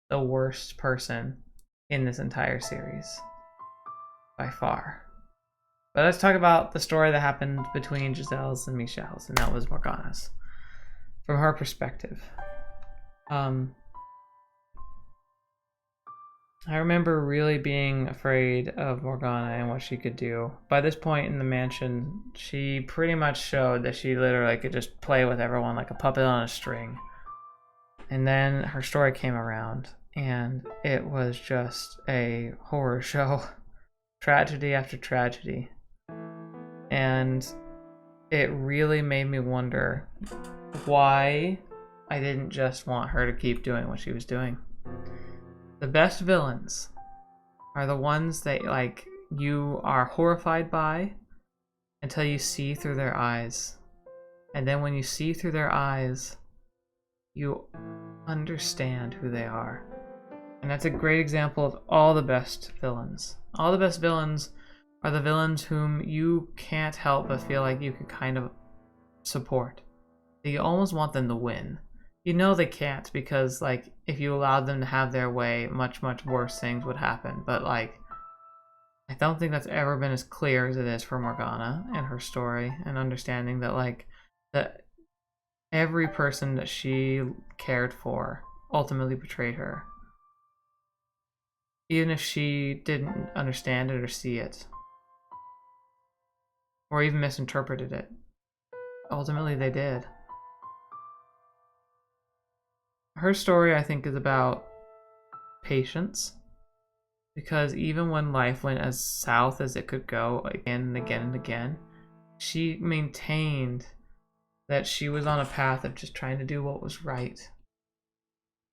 the worst person in this entire series by far. But let's talk about the story that happened between Giselle's and Michel's, and that was Morgana's. From her perspective. I remember really being afraid of Morgana and what she could do. By this point in the mansion, she pretty much showed that she literally could just play with everyone like a puppet on a string. And then her story came around, and it was just a horror show. Tragedy after tragedy. And it really made me wonder why I didn't just want her to keep doing what she was doing. The best villains are the ones that like you are horrified by until you see through their eyes. And then when you see through their eyes, you understand who they are. And that's a great example of all the best villains. All the best villains are the villains whom you can't help but feel like you could kind of support. You almost want them to win. You know they can't, because like if you allowed them to have their way, much worse things would happen. But like I don't think that's ever been as clear as it is for Morgana and her story, and understanding that like that every person that she cared for ultimately betrayed her. Even if she didn't understand it or see it. Or even misinterpreted it. Ultimately they did. Her story, I think, is about patience, because even when life went as south as it could go again and again and again, she maintained that she was on a path of just trying to do what was right.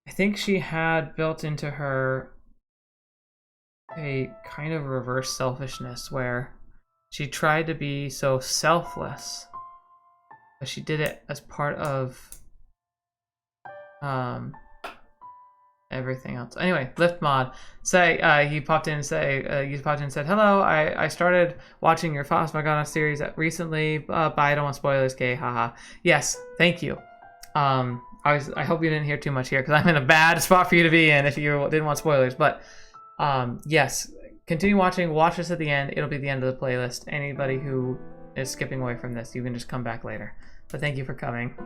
I think she had built into her a kind of reverse selfishness where she tried to be so selfless, but she did it as part of everything else. Anyway, Lift Mod say he popped in and said, hello, I started watching your House of Fata Morgana series recently, but I don't want spoilers, okay, haha. Yes, thank you. I hope you didn't hear too much here, because I'm in a bad spot for you to be in if you didn't want spoilers. But yes, continue watching, watch this at the end. It'll be the end of the playlist. Anybody who is skipping away from this, you can just come back later. But thank you for coming.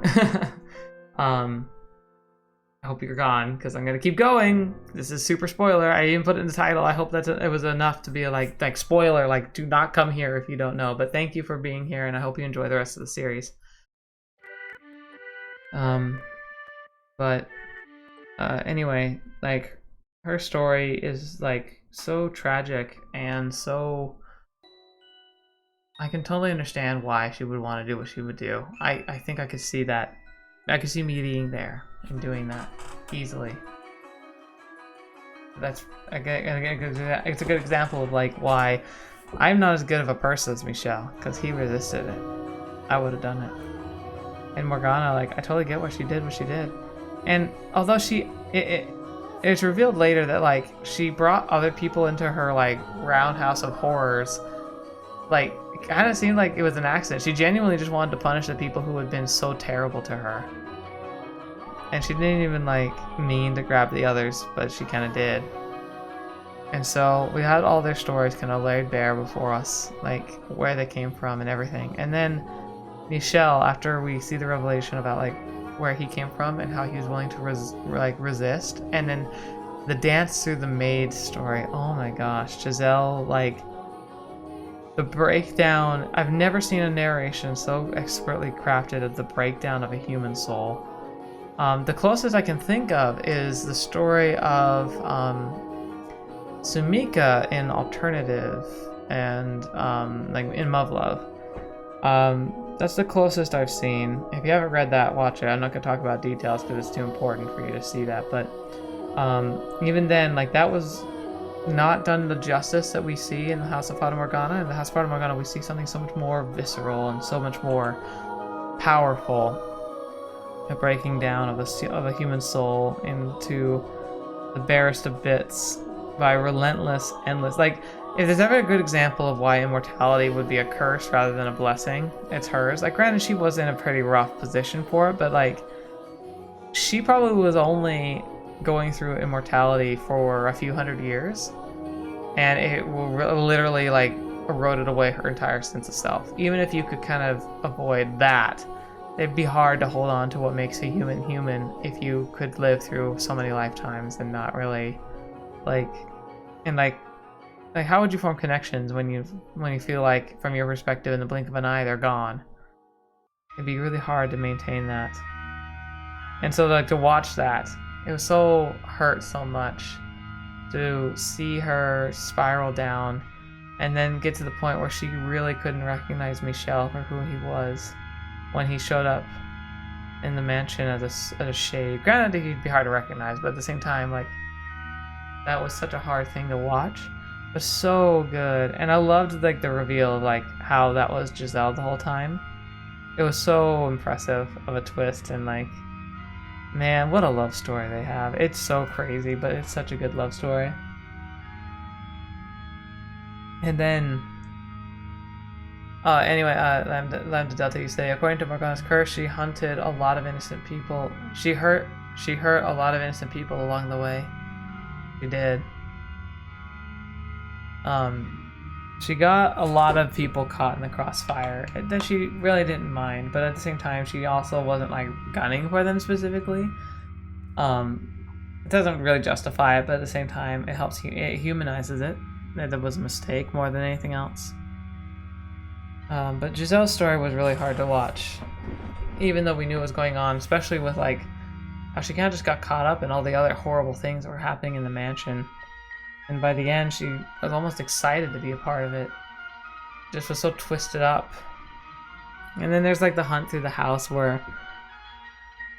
I hope you're gone, because I'm gonna keep going. This is super spoiler. I even put it in the title. I hope that it was enough to be like spoiler, like do not come here if you don't know. But thank you for being here, and I hope you enjoy the rest of the series. Anyway, like her story is like so tragic and so. I can totally understand why she would want to do what she would do. I think I could see that. I could see me being there and doing that easily. That's it's a good example of like why I'm not as good of a person as Michelle, because he resisted it. I would have done it. And Morgana, like, I totally get why she did what she did. And although it's revealed later that like she brought other people into her like roundhouse of horrors, like it kind of seemed like it was an accident. She genuinely just wanted to punish the people who had been so terrible to her. And she didn't even like mean to grab the others, but she kind of did. And so we had all their stories kind of laid bare before us, like where they came from and everything. And then Michelle, after we see the revelation about like where he came from and how he was willing to resist, and then the dance through the maid story. Oh my gosh, Giselle, like the breakdown. I've never seen a narration so expertly crafted of the breakdown of a human soul. The closest I can think of is the story of Sumika in Alternative and like in Muv-Luv. That's the closest I've seen. If you haven't read that, watch it. I'm not going to talk about details because it's too important for you to see that. But even then, like that was not done the justice that we see in the House of Fata Morgana. In the House of Fata Morgana, we see something so much more visceral and so much more powerful. A breaking down of a human soul into the barest of bits by relentless, endless. Like, if there's ever a good example of why immortality would be a curse rather than a blessing, it's hers. Like, granted, she was in a pretty rough position for it, but like, she probably was only going through immortality for a few hundred years, and it will literally like eroded away her entire sense of self. Even if you could kind of avoid that, it'd be hard to hold on to what makes a human human if you could live through so many lifetimes and not really like how would you form connections when you feel like from your perspective in the blink of an eye they're gone? It'd be really hard to maintain that. And so like to watch that, it was so hurt so much to see her spiral down and then get to the point where she really couldn't recognize Michelle for who he was when he showed up in the mansion as a shade. Granted, he'd be hard to recognize, but at the same time, like, that was such a hard thing to watch. But so good. And I loved, like, the reveal of, like, how that was Giselle the whole time. It was so impressive of a twist, and, like, man, what a love story they have. It's so crazy, but it's such a good love story. And then anyway, Lambda Delta, you say, according to Morgana's curse, she hunted a lot of innocent people. She hurt a lot of innocent people along the way. She did. She got a lot of people caught in the crossfire that she really didn't mind, but at the same time, she also wasn't like gunning for them specifically. It doesn't really justify it, but at the same time, it humanizes it. That it was a mistake more than anything else. But Giselle's story was really hard to watch, even though we knew what was going on, especially with like how she kind of just got caught up in all the other horrible things that were happening in the mansion. And by the end, she was almost excited to be a part of it. Just was so twisted up. And then there's like the hunt through the house where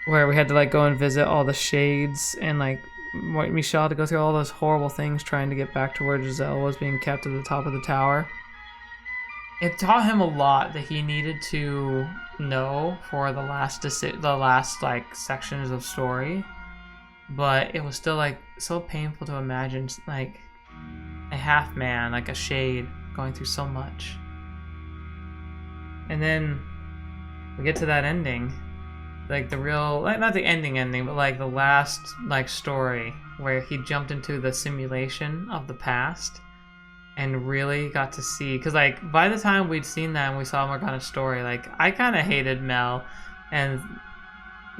we had to like go and visit all the shades and like Michelle had to go through all those horrible things trying to get back to where Giselle was being kept at the top of the tower. It taught him a lot that he needed to know for the last like sections of story, but it was still like so painful to imagine like a half man, like a shade, going through so much. And then we get to that ending, like the real, like not the ending, but like the last like story where he jumped into the simulation of the past. And really got to see, because like by the time we'd seen that and we saw Morgana's story, like I kind of hated Mel, and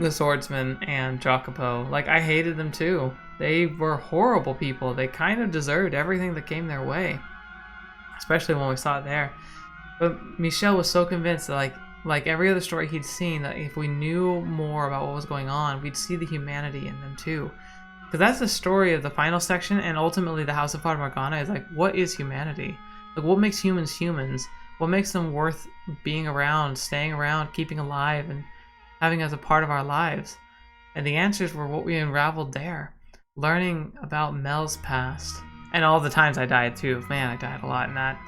the swordsman and Jacopo. Like, I hated them too. They were horrible people. They kind of deserved everything that came their way, especially when we saw it there. But Michel was so convinced that like every other story he'd seen, that if we knew more about what was going on, we'd see the humanity in them too. Because that's the story of the final section, and ultimately the House of Fata Morgana is like, what is humanity? Like, what makes humans humans? What makes them worth being around, staying around, keeping alive, and having as a part of our lives? And the answers were what we unraveled there. Learning about Mel's past. And all the times I died too. Man, I died a lot in that.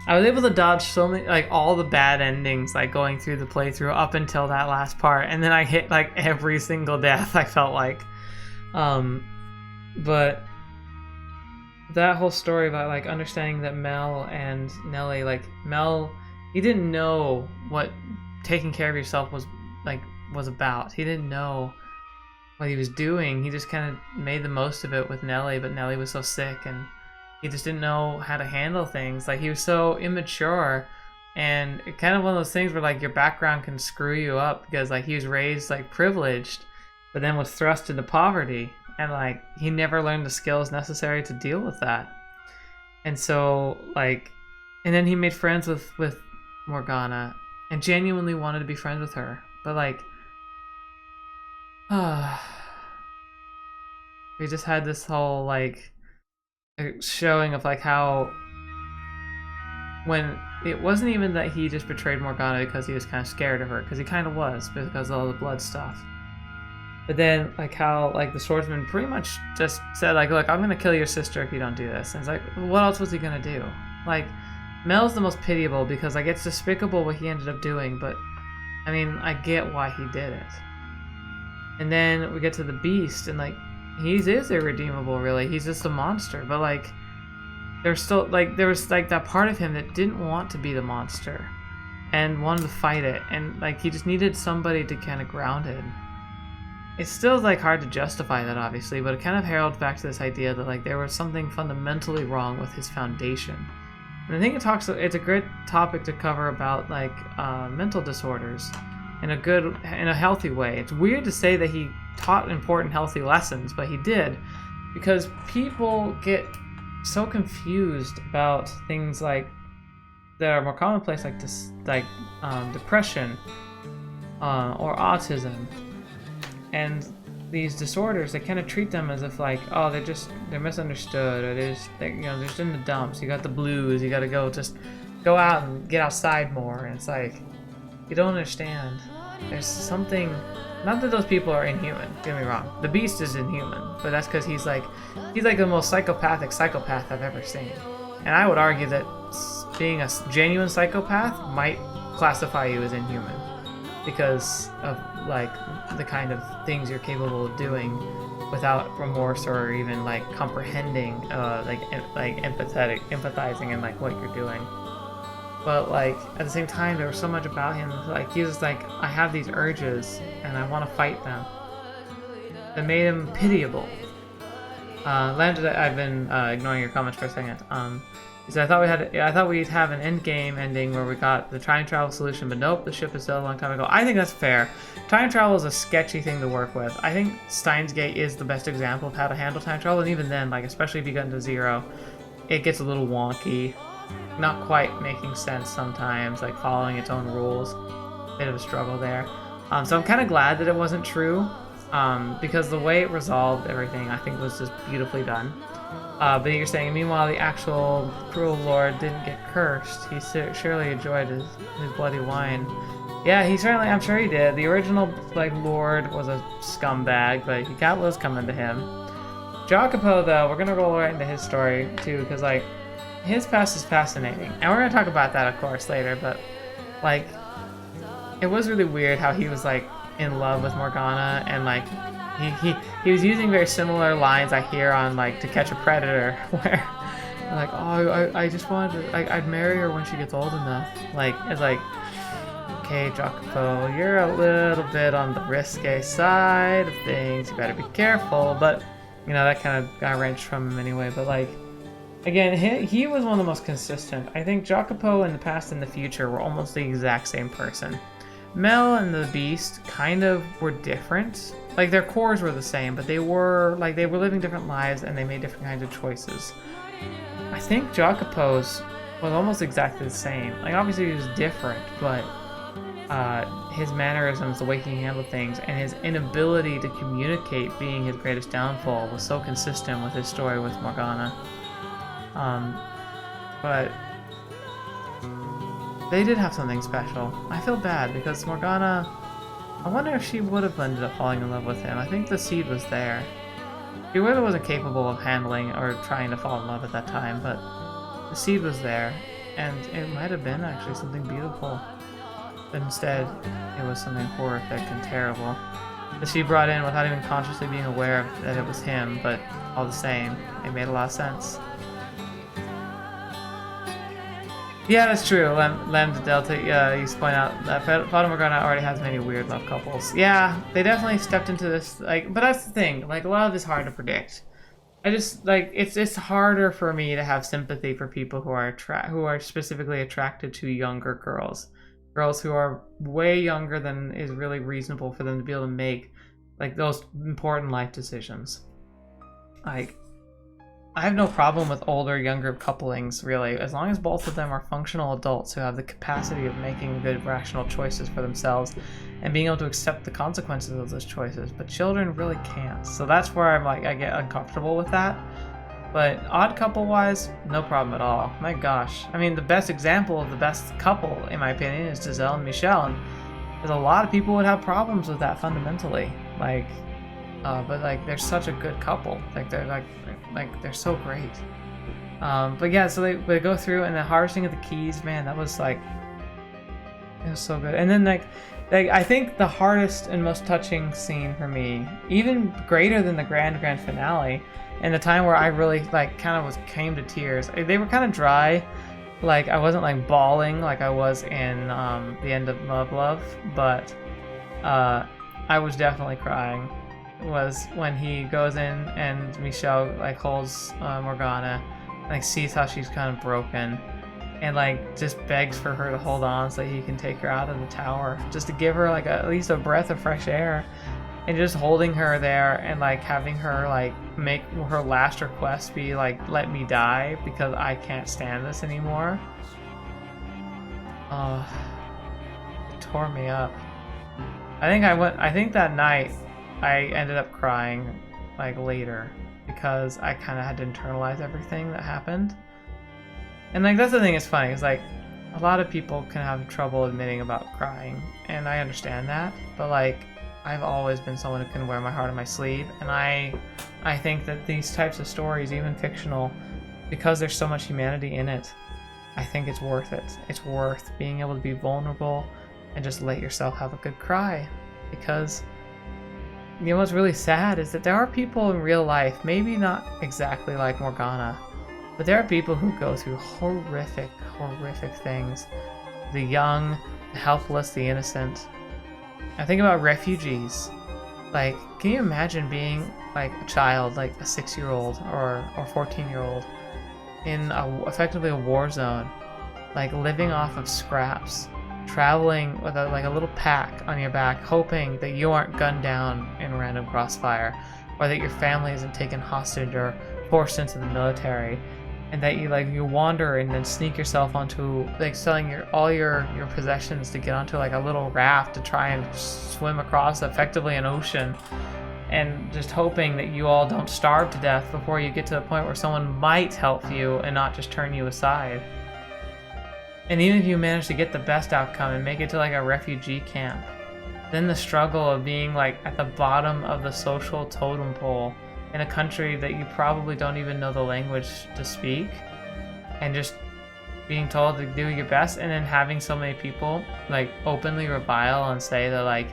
I was able to dodge so many, like, all the bad endings, like, going through the playthrough up until that last part. And then I hit, like, every single death, I felt like. But that whole story about, like, understanding that Mel and Nellie, like, Mel, he didn't know what taking care of yourself was about. He didn't know what he was doing. He just kind of made the most of it with Nellie, but Nellie was so sick, and he just didn't know how to handle things. Like, he was so immature, and it kind of one of those things where, like, your background can screw you up, because, like, he was raised, like, privileged, but then was thrust into poverty, and, like, he never learned the skills necessary to deal with that. And so, like, and then he made friends with Morgana, and genuinely wanted to be friends with her, but, like, we just had this whole, like, showing of, like, how when it wasn't even that he just betrayed Morgana because he was kind of scared of her, because he kind of was, because of all the blood stuff. But then, like, how, like, the swordsman pretty much just said, like, look, I'm gonna kill your sister if you don't do this. And it's like, what else was he gonna do? Like, Mel's the most pitiable because, like, it's despicable what he ended up doing, but I mean, I get why he did it. And then we get to the beast, and, like, he is irredeemable, really. He's just a monster. But, like, there's still, like, there was, like, that part of him that didn't want to be the monster and wanted to fight it. And, like, he just needed somebody to kind of ground him. It's still, like, hard to justify that, obviously, but it kind of heralds back to this idea that, like, there was something fundamentally wrong with his foundation. And I think it's a great topic to cover about, like, mental disorders in a healthy way. It's weird to say that he taught important healthy lessons, but he did, because people get so confused about things like that are more commonplace, like this, like depression or autism, and these disorders. They kind of treat them as if, like, oh, they're misunderstood, or they're just in the dumps. You got the blues. You got to go out and get outside more. And it's like, you don't understand. There's something. Not that those people are inhuman, don't get me wrong. The Beast is inhuman, but that's because he's like the most psychopathic psychopath I've ever seen. And I would argue that being a genuine psychopath might classify you as inhuman, because of, like, the kind of things you're capable of doing without remorse or even, like, comprehending, empathizing in, like, what you're doing. But, like, at the same time, there was so much about him. Like, he was like, I have these urges, and I want to fight them. That made him pitiable. Landed, I've been ignoring your comments for a second. He said, I thought we'd have an end game ending where we got the time travel solution, but nope, the ship is sailed a long time ago. I think that's fair. Time travel is a sketchy thing to work with. I think Steins Gate is the best example of how to handle time travel, and even then, like, especially if you get into Zero, it gets a little wonky. Not quite making sense sometimes, like following its own rules. Bit of a struggle there. So I'm kind of glad that it wasn't true, because the way it resolved everything, I think, was just beautifully done. But you're saying, meanwhile, the actual cruel lord didn't get cursed. He surely enjoyed his bloody wine. Yeah, I'm sure he did. The original, like, lord was a scumbag, but he got what was coming to him. Jacopo, though, we're gonna roll right into his story too, because, like, his past is fascinating, and we're gonna talk about that, of course, later. But, like, it was really weird how he was, like, in love with Morgana, and, like, he was using very similar lines I hear on, like, To Catch a Predator, where, like, oh, I just wanted to, like, I'd marry her when she gets old enough. Like, it's like, okay, Jacopo, you're a little bit on the risque side of things. You better be careful. But, you know, that kind of got wrenched from him anyway. But, like, again, he was one of the most consistent. I think Jacopo in the past and the future were almost the exact same person. Mel and the Beast kind of were different. Like their cores were the same, but they were living different lives and they made different kinds of choices. I think Jacopo's was almost exactly the same. Like obviously he was different, but his mannerisms, the way he handled things, and his inability to communicate being his greatest downfall was so consistent with his story with Morgana. But they did have something special. I feel bad because Morgana, I wonder if she would have ended up falling in love with him. I think the seed was there. She really wasn't capable of handling or trying to fall in love at that time, but the seed was there, and it might have been actually something beautiful. But instead, it was something horrific and terrible that she brought in without even consciously being aware that it was him, but all the same, it made a lot of sense. Yeah, that's true. Lambda Delta used to point out that Fata Morgana already has many weird love couples. Yeah, they definitely stepped into this, like, but that's the thing. Like, a lot of this is hard to predict. I just, like, it's harder for me to have sympathy for people who are specifically attracted to younger girls. Girls who are way younger than is really reasonable for them to be able to make, like, those important life decisions. Like, I have no problem with older, younger couplings, really, as long as both of them are functional adults who have the capacity of making good, rational choices for themselves and being able to accept the consequences of those choices. But children really can't. So that's where I'm like, I get uncomfortable with that. But odd couple-wise, no problem at all. My gosh. I mean, the best example of the best couple, in my opinion, is Giselle and Michelle. And there's a lot of people would have problems with that fundamentally. Like, but like, they're such a good couple. Like, they're so great. But yeah, so they go through, and the harvesting of the keys, man, that was like, it was so good. And then like I think the hardest and most touching scene for me, even greater than the grand finale, and the time where I really like kind of came to tears. They were kind of dry. Like I wasn't like bawling like I was in the end of Love, but I was definitely crying. Was when he goes in and Michelle like holds Morgana, like sees how she's kind of broken, and like just begs for her to hold on so that he can take her out of the tower, just to give her like at least a breath of fresh air, and just holding her there and like having her like make her last request be like, let me die because I can't stand this anymore. It tore me up. I think that night I ended up crying like later because I kind of had to internalize everything that happened. And like that's the thing, it's funny, it's like a lot of people can have trouble admitting about crying, and I understand that, but like I've always been someone who can wear my heart on my sleeve, and I think that these types of stories, even fictional, because there's so much humanity in it, I think it's worth it. It's worth being able to be vulnerable and just let yourself have a good cry, because you know what's really sad is that there are people in real life, maybe not exactly like Morgana, but there are people who go through horrific things. The young, the helpless, the innocent. I think about refugees. Like, can you imagine being like a child, like a 6-year-old or 14-year-old in effectively a war zone, like living off of scraps, traveling with a little pack on your back, hoping that you aren't gunned down in random crossfire, or that your family isn't taken hostage or forced into the military, and that you wander and then sneak yourself onto like selling all your possessions to get onto like a little raft to try and swim across effectively an ocean, and just hoping that you all don't starve to death before you get to the point where someone might help you and not just turn you aside. And even if you manage to get the best outcome and make it to like a refugee camp, then the struggle of being like at the bottom of the social totem pole in a country that you probably don't even know the language to speak, and just being told to do your best, and then having so many people like openly revile and say that like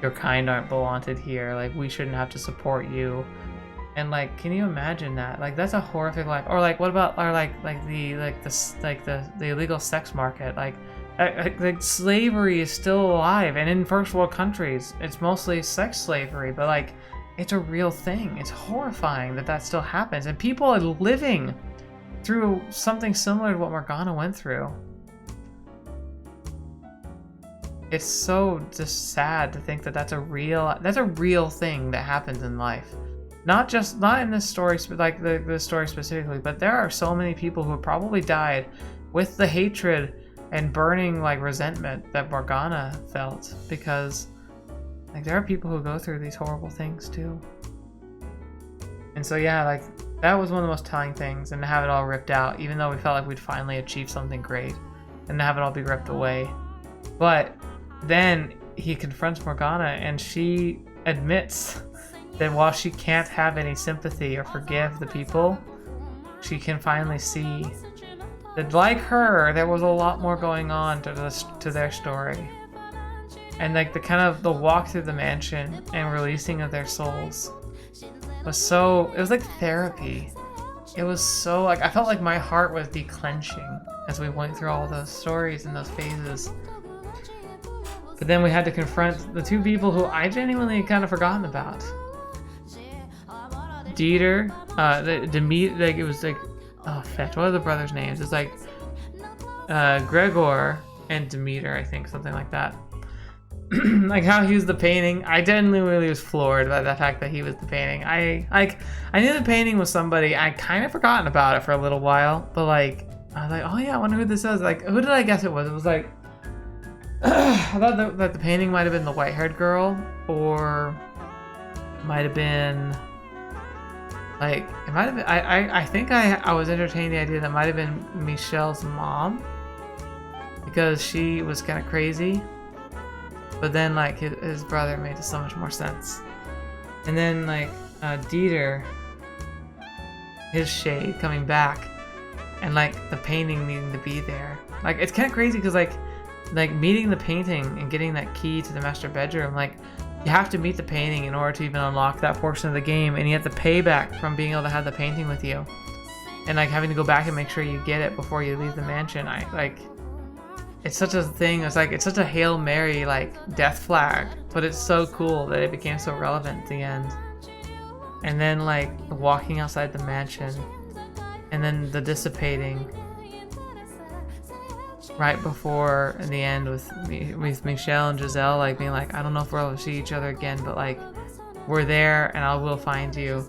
your kind aren't wanted here, like we shouldn't have to support you. And like, can you imagine that? Like, that's a horrific life. Or like, what about the illegal sex market? Like slavery is still alive, and in first world countries, it's mostly sex slavery. But like, it's a real thing. It's horrifying that still happens, and people are living through something similar to what Morgana went through. it's so just sad to think that that's a real thing that happens in life. Not in this story, like the story specifically, but there are so many people who have probably died with the hatred and burning like resentment that Morgana felt, because like there are people who go through these horrible things too. And so yeah, like that was one of the most telling things, and to have it all ripped out, even though we felt like we'd finally achieved something great, and to have it all be ripped away. But then he confronts Morgana, and she admits that while she can't have any sympathy or forgive the people, she can finally see that, like her, there was a lot more going on to their story. And like the walk through the mansion and releasing of their souls it was like therapy. It was so like, I felt like my heart was declenching as we went through all those stories and those phases. But then we had to confront the two people who I genuinely kind of forgotten about. Dieter, like it was like, oh fetch, what are the brothers' names? It's like Gregor and Demeter, I think, something like that. Like how he was the painting. I genuinely was floored by the fact that he was the painting. I knew the painting was somebody. I kind of forgotten about it for a little while, but like I was like, oh yeah, I wonder who this is. Like, who did I guess it was? It was like I thought that the painting might have been the white-haired girl, or might have been like it might have been. I think I was entertaining the idea that might have been Michelle's mom, because she was kind of crazy. But then, like, his brother made so much more sense. And then, like, Dieter, his shade coming back, and, like, the painting needing to be there. Like, it's kind of crazy because, like, meeting the painting and getting that key to the master bedroom, like, you have to meet the painting in order to even unlock that portion of the game, and you have to pay back from being able to have the painting with you. And, like, having to go back and make sure you get it before you leave the mansion. It's such a thing. It's such a Hail Mary, like, death flag, but it's so cool that it became so relevant at the end. And then, like, walking outside the mansion, and then the dissipating right before in the end with Michelle and Giselle, like, being like, I don't know if we'll ever see each other again, but like, we're there and I will find you.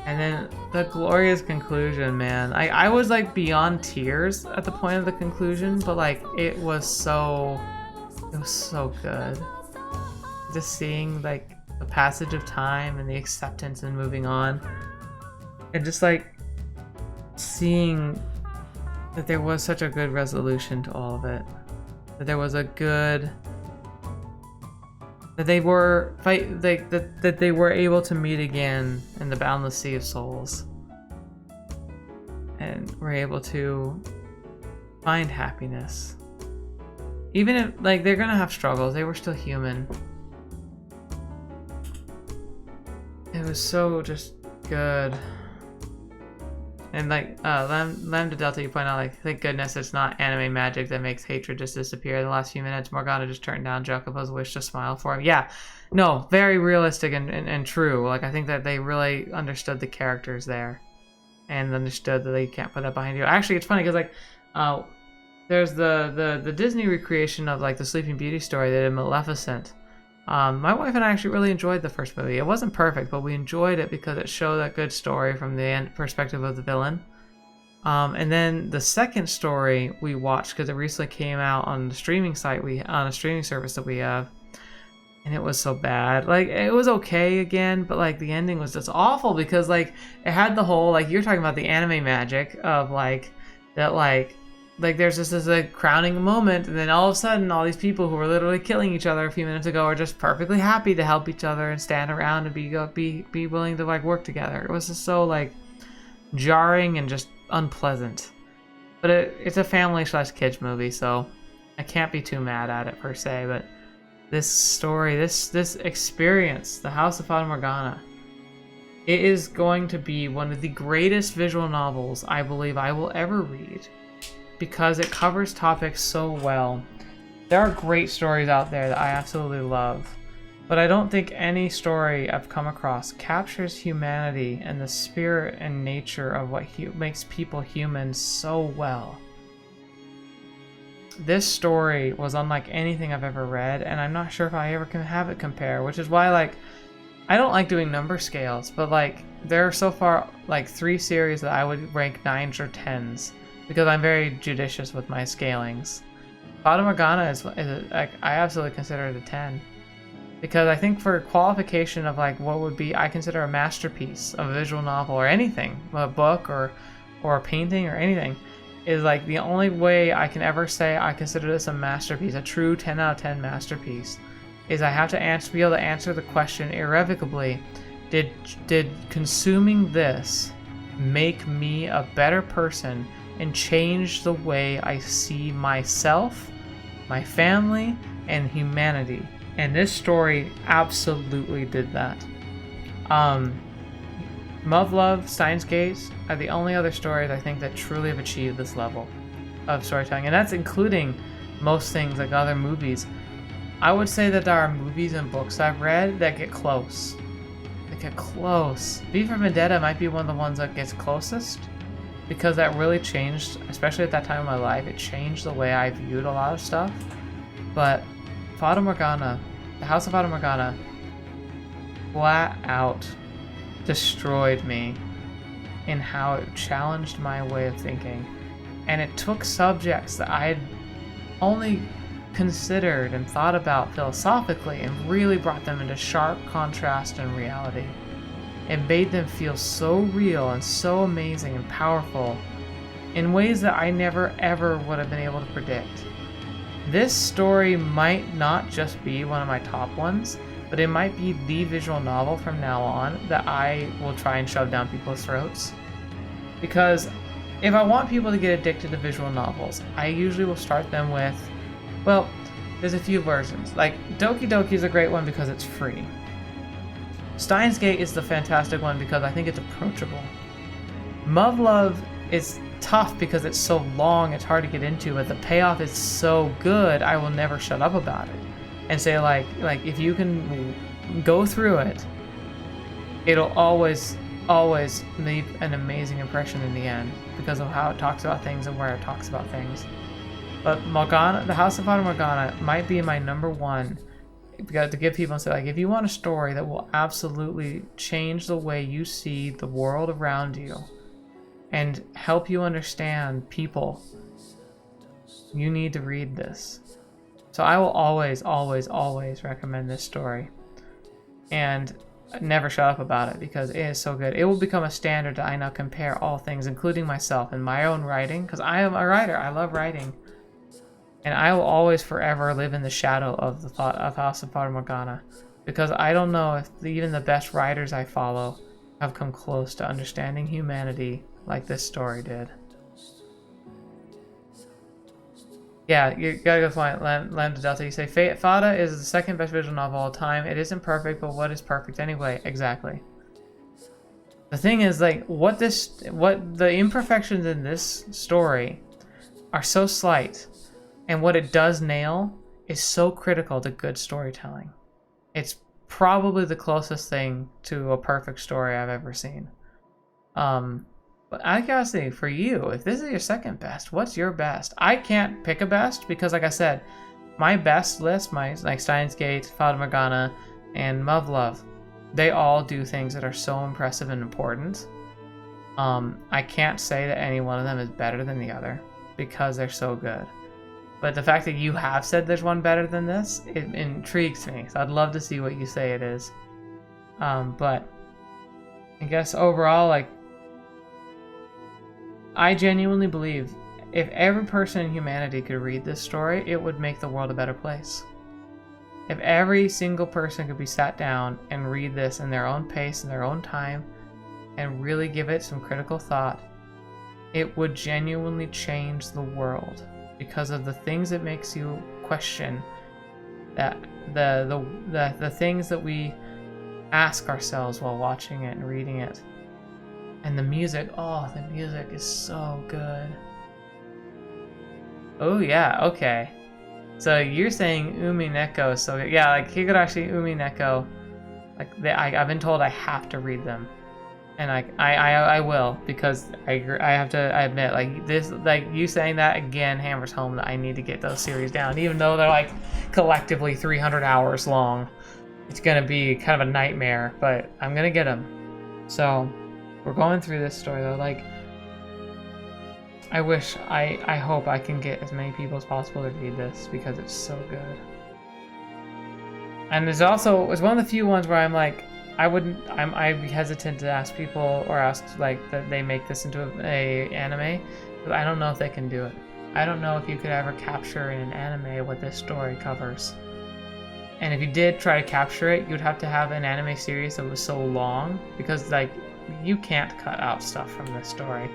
And then the glorious conclusion, man. I was like beyond tears at the point of the conclusion, but like it was so good. Just seeing like the passage of time and the acceptance and moving on. And just like seeing that there was such a good resolution to all of it. That there was a good, that they were that they were able to meet again in the boundless sea of souls, and were able to find happiness, even if like they're gonna have struggles. They were still human. It was so just good. And like Lambda Delta, you point out, like, thank goodness it's not anime magic that makes hatred just disappear. In the last few minutes, Morgana just turned down Jacobo's wish to smile for him. Yeah, no, very realistic and true. Like, I think that they really understood the characters there, and understood that they can't put that behind you. Actually, it's funny because like there's the Disney recreation of like the Sleeping Beauty story they did, Maleficent. My wife and I actually really enjoyed the first movie. It wasn't perfect, but we enjoyed it because it showed that good story from the perspective of the villain. And then the second story we watched, because it recently came out on the streaming site on a streaming service that we have, and it was so bad. Like, it was okay again, but like the ending was just awful because like it had the whole, like, you're talking about the anime magic of like that, like there's just this like crowning moment, and then all of a sudden all these people who were literally killing each other a few minutes ago are just perfectly happy to help each other and stand around and be willing to like work together. It was just so like jarring and just unpleasant. But it's a family/kids movie, so I can't be too mad at it per se. But this story, this experience, the House of Fata Morgana, it is going to be one of the greatest visual novels I believe I will ever read, because it covers topics so well. There are great stories out there that I absolutely love, but I don't think any story I've come across captures humanity and the spirit and nature of what makes people human so well. this story was unlike anything I've ever read, and I'm not sure if I ever can have it compare, which is why, like, I don't like doing number scales, but, like, there are so far, like, 3 series that I would rank 9s or 10s, because I'm very judicious with my scalings. Fata Morgana is like, I absolutely consider it a 10. Because I think for qualification of, like, what would be, I consider a masterpiece of a visual novel or anything, a book or a painting or anything, is like the only way I can ever say I consider this a masterpiece, a true 10 out of 10 masterpiece, is I have to be able to answer the question irrevocably, did consuming this make me a better person and change the way I see myself, my family, and humanity? And this story absolutely did that. Love, Steins Gate are the only other stories I think that truly have achieved this level of storytelling, and that's including most things like other movies. I would say that there are movies and books I've read that get close. V for Vendetta might be one of the ones that gets closest, because that really changed, especially at that time of my life, it changed the way I viewed a lot of stuff. But Fata Morgana, the House of Fata Morgana, flat out destroyed me in how it challenged my way of thinking. And it took subjects that I had only considered and thought about philosophically and really brought them into sharp contrast and reality. It made them feel so real and so amazing and powerful in ways that I never ever would have been able to predict. This story might not just be one of my top ones, but it might be the visual novel from now on that I will try and shove down people's throats. Because if I want people to get addicted to visual novels, I usually will start them with, well, there's a few versions. Like, Doki Doki is a great one because it's free. Steins Gate is the fantastic one because I think it's approachable. Love is tough because it's so long, it's hard to get into, but the payoff is so good, I will never shut up about it. And say, like if you can go through it, it'll always leave an amazing impression in the end because of how it talks about things and where it talks about things. But Morgana, the House of Fata Morgana, might be my number one, because to give people and say, like, if you want a story that will absolutely change the way you see the world around you and help you understand people, you need to read this. So I will always recommend this story, and never shut up about it because it is so good. It will become a standard that I now compare all things, including myself and my own writing, because I am a writer. I love writing, and I will always forever live in the shadow of the thought of House of Fata Morgana, because I don't know if even the best writers I follow have come close to understanding humanity like this story did. Yeah, you gotta go find Lambda Delta. You say Fata is the second best visual novel of all time. It isn't perfect, but what is perfect anyway? Exactly. The thing is, like, what the imperfections in this story are so slight, and what it does nail is so critical to good storytelling. It's probably the closest thing to a perfect story I've ever seen. But I gotta say, for you, if this is your second best, what's your best? I can't pick a best because, like I said, my best list, like Steins Gate, Fata Morgana, and Love, they all do things that are so impressive and important. I can't say that any one of them is better than the other because they're so good. But the fact that you have said there's one better than this, it intrigues me. So I'd love to see what you say it is. But I guess overall, like, I genuinely believe if every person in humanity could read this story, it would make the world a better place. If every single person could be sat down and read this in their own pace, in their own time, and really give it some critical thought, it would genuinely change the world because of the things it makes you question, that the things that we ask ourselves while watching it and reading it. And the music, oh, the music is so good. Oh yeah, okay. So you're saying Umi Neko, so yeah, like Higurashi Umi Neko, like I've been told I have to read them. And I will, because I have to admit, like, this, like, you saying that again hammers home that I need to get those series down, even though they're like collectively 300 hours long. It's gonna be kind of a nightmare, but I'm gonna get them. So we're going through this story though. Like, I hope I can get as many people as possible to read this because it's so good. And it's one of the few ones where I'm like, I'd be hesitant to ask people or ask like that they make this into a anime, but I don't know if they can do it. I don't know if you could ever capture in an anime what this story covers. And if you did try to capture it, you'd have to have an anime series that was so long, because like you can't cut out stuff from this story.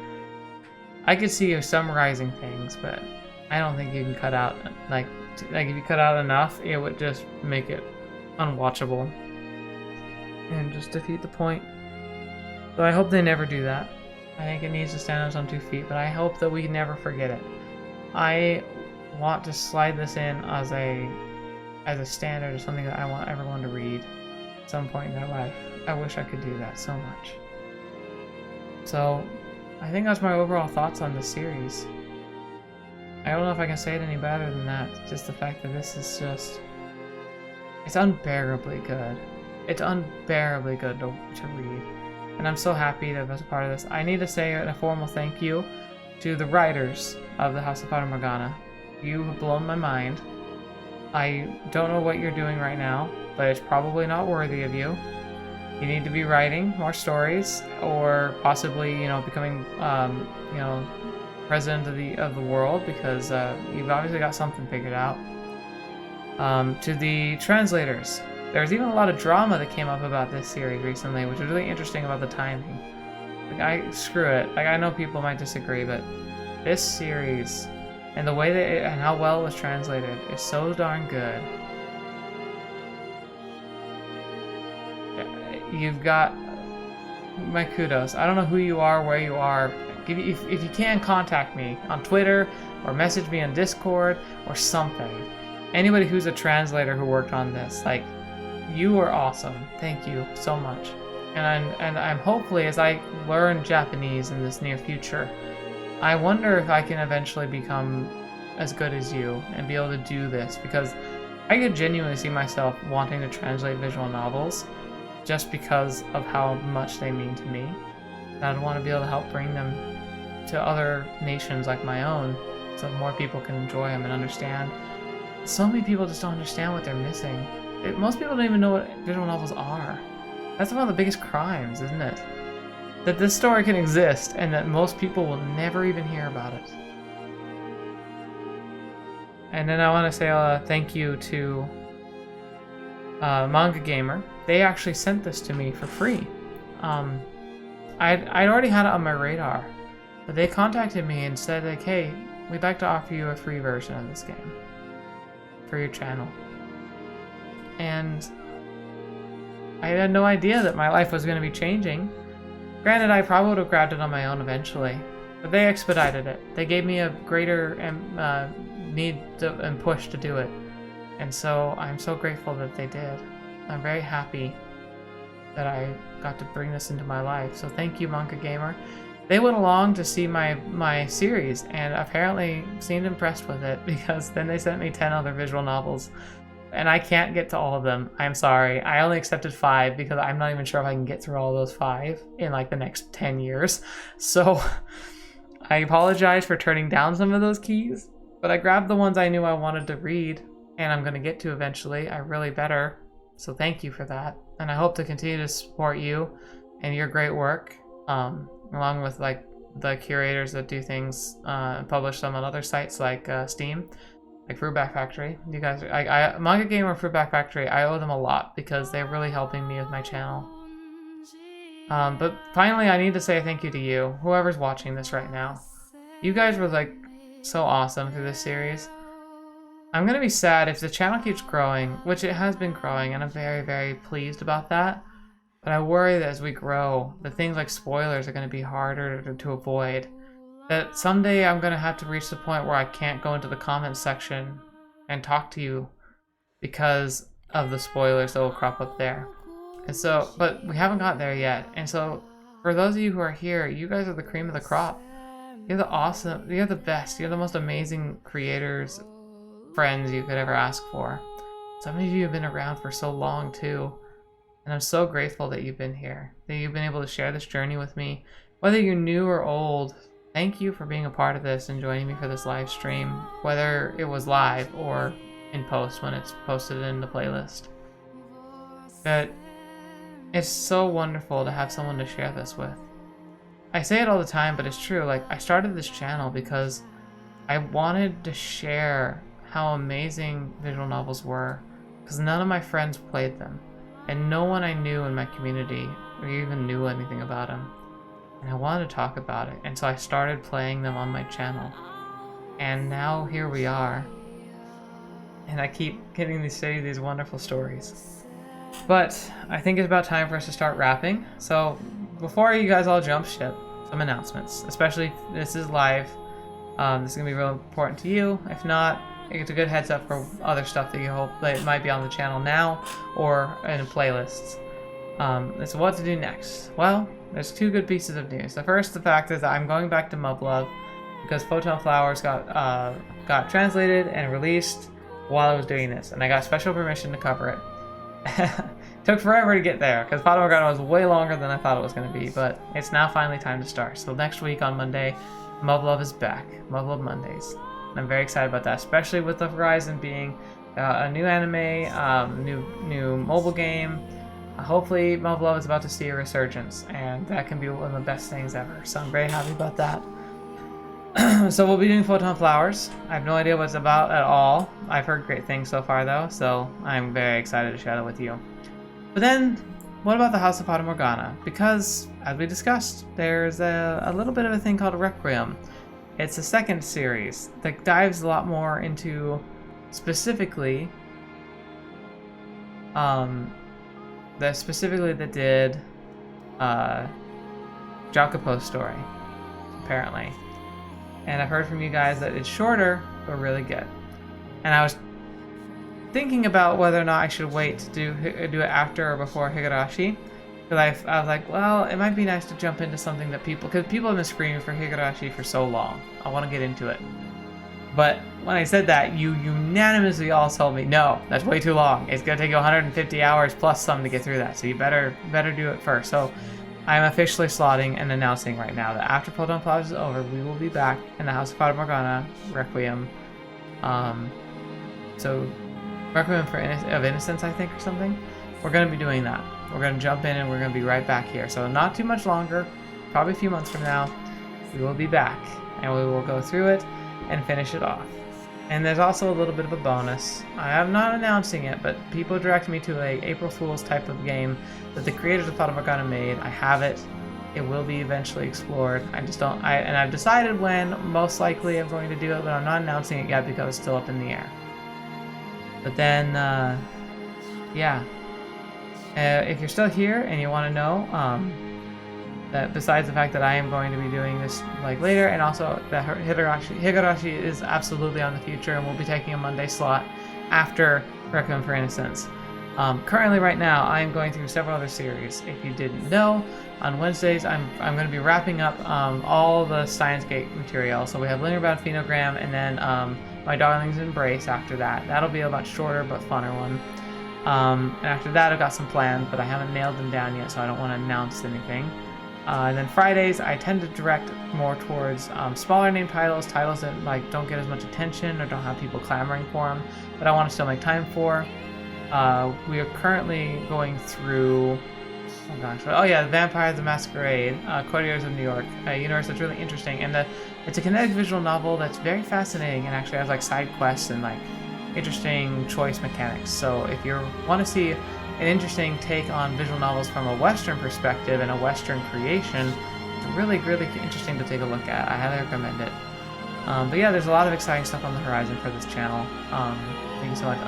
I could see you summarizing things, but I don't think you can cut out like if you cut out enough, it would just make it unwatchable and just defeat the point. So I hope they never do that. I think it needs to stand on its own 2 feet, but I hope that we never forget it. I want to slide this in as a standard or something that I want everyone to read at some point in their life. I wish I could do that so much. So I think that's my overall thoughts on this series. I don't know if I can say it any better than that. Just the fact that this is just... it's unbearably good. It's unbearably good to read. And I'm so happy to be a part of this. I need to say a formal thank you to the writers of the House of Fata Morgana. You have blown my mind. I don't know what you're doing right now, but it's probably not worthy of you. You need to be writing more stories, or possibly, you know, becoming, you know, president of the world, because you've obviously got something figured out. To the translators, there's even a lot of drama that came up about this series recently, which is really interesting about the timing. Like, screw it. Like, I know people might disagree, but this series and the way that and how well it was translated is so darn good. You've got my kudos. I don't know who you are, where you are. If you can, contact me on Twitter or message me on Discord or something. Anybody who's a translator who worked on this, like, you are awesome. Thank you so much. And I'm hopefully, as I learn Japanese in this near future, I wonder if I can eventually become as good as you and be able to do this, because I could genuinely see myself wanting to translate visual novels just because of how much they mean to me. And I'd want to be able to help bring them to other nations like my own, so more people can enjoy them and understand. So many people just don't understand what they're missing. Most people don't even know what visual novels are. That's one of the biggest crimes, isn't it? That this story can exist and that most people will never even hear about it. And then I want to say thank you to MangaGamer. They actually sent this to me for free. I'd already had it on my radar, but they contacted me and said, like, hey, we'd like to offer you a free version of this game for your channel. And I had no idea that my life was going to be changing. Granted, I probably would have grabbed it on my own eventually, but they expedited it. They gave me a greater need and push to do it. And so I'm so grateful that they did. I'm very happy that I got to bring this into my life. So thank you, MangaGamer. They went along to see my series and apparently seemed impressed with it, because then they sent me 10 other visual novels. And I can't get to all of them. I'm sorry. I only accepted 5 because I'm not even sure if I can get through all those 5 in like the next 10 years. So I apologize for turning down some of those keys, but I grabbed the ones I knew I wanted to read and I'm going to get to eventually. I really better. So thank you for that. And I hope to continue to support you and your great work, along with like the curators that do things, publish them on other sites like Steam. Like Fruitback Factory. You guys, MangaGamer and Fruitback Factory, I owe them a lot because they're really helping me with my channel. But finally, I need to say thank you to you, whoever's watching this right now. You guys were like so awesome through this series. I'm gonna be sad if the channel keeps growing, which it has been growing, and I'm very, very pleased about that. But I worry that as we grow, the things like spoilers are gonna be harder to avoid. That someday I'm going to have to reach the point where I can't go into the comments section and talk to you because of the spoilers that will crop up there. And so, but we haven't got there yet. And so for those of you who are here, you guys are the cream of the crop. You're the best, you're the most amazing creators, friends you could ever ask for. Some of you have been around for so long too, and I'm so grateful that you've been here, that you've been able to share this journey with me. Whether you're new or old, thank you for being a part of this and joining me for this live stream, whether it was live or in post when it's posted in the playlist. But it's so wonderful to have someone to share this with. I say it all the time, but it's true. Like, I started this channel because I wanted to share how amazing visual novels were, because none of my friends played them, and no one I knew in my community or even knew anything about them. And I wanted to talk about it, and so I started playing them on my channel. And now here we are. And I keep getting to say these wonderful stories. But I think it's about time for us to start wrapping. So before you guys all jump ship, some announcements. Especially if this is live. This is going to be real important to you. If not, it's a good heads up for other stuff that you hope that might be on the channel now or in playlists. So what to do next? Well, there's two good pieces of news. The first, the fact is that I'm going back to Mublove because Photon Flowers got translated and released while I was doing this, and I got special permission to cover it. Took forever to get there because Fata Morgana was way longer than I thought it was going to be, but it's now finally time to start. So next week on Monday, Mublove is back. Mublove Mondays. And I'm very excited about that, especially with the Horizon being a new anime, new mobile game. Hopefully Mublove is about to see a resurgence, and that can be one of the best things ever. So I'm very happy about that. So we'll be doing Photon Flowers. I have no idea what it's about at all. I've heard great things so far though, so I'm very excited to share that with you. But then, what about the House of Fata Morgana? Because, as we discussed, there's a little bit of a thing called Requiem. It's a second series that dives a lot more into, specifically, that did Jacopo's story, apparently. And I've heard from you guys that it's shorter, but really good. And I was thinking about whether or not I should wait to do it after or before Higurashi. Because I was like, well, it might be nice to jump into something that because people have been screaming for Higurashi for so long. I want to get into it. But when I said that, you unanimously all told me, no, that's way too long. It's going to take you 150 hours plus some to get through that. So you better do it first. So I'm officially slotting and announcing right now that after Photon Flowers is over, we will be back in the House of Fata Morgana Requiem. So Requiem of Innocence, I think, or something. We're going to be doing that. We're going to jump in and we're going to be right back here. So not too much longer, probably a few months from now, we will be back and we will go through it and finish it off. And there's also a little bit of a bonus. I am not announcing it, but people direct me to a April Fool's type of game that the creators of Fata Morgana made. I have it. It will be eventually explored. And I've decided when most likely I'm going to do it, but I'm not announcing it yet because it's still up in the air. But then, yeah. If you're still here and you want to know, that besides the fact that I am going to be doing this like later, and also that Higurashi is absolutely on the future, and we'll be taking a Monday slot after Requiem for Innocence. Currently, right now, I am going through several other series. If you didn't know, on Wednesdays I'm going to be wrapping up all the Steins Gate material. So we have Linear Bound Phenogram, and then My Darling's Embrace after that. That'll be a much shorter but funner one. And after that, I've got some plans, but I haven't nailed them down yet, so I don't want to announce anything. And then Fridays, I tend to direct more towards smaller name titles that like don't get as much attention or don't have people clamoring for them, but I want to still make time for. We are currently going through, The Vampire the Masquerade, Courtiers of New York, a universe that's really interesting, and it's a kinetic visual novel that's very fascinating and actually has like side quests and like interesting choice mechanics. So if you want to see an interesting take on visual novels from a Western perspective and a Western creation, it's really, really interesting to take a look at. I highly recommend it. But yeah, there's a lot of exciting stuff on the horizon for this channel. Thank you so much.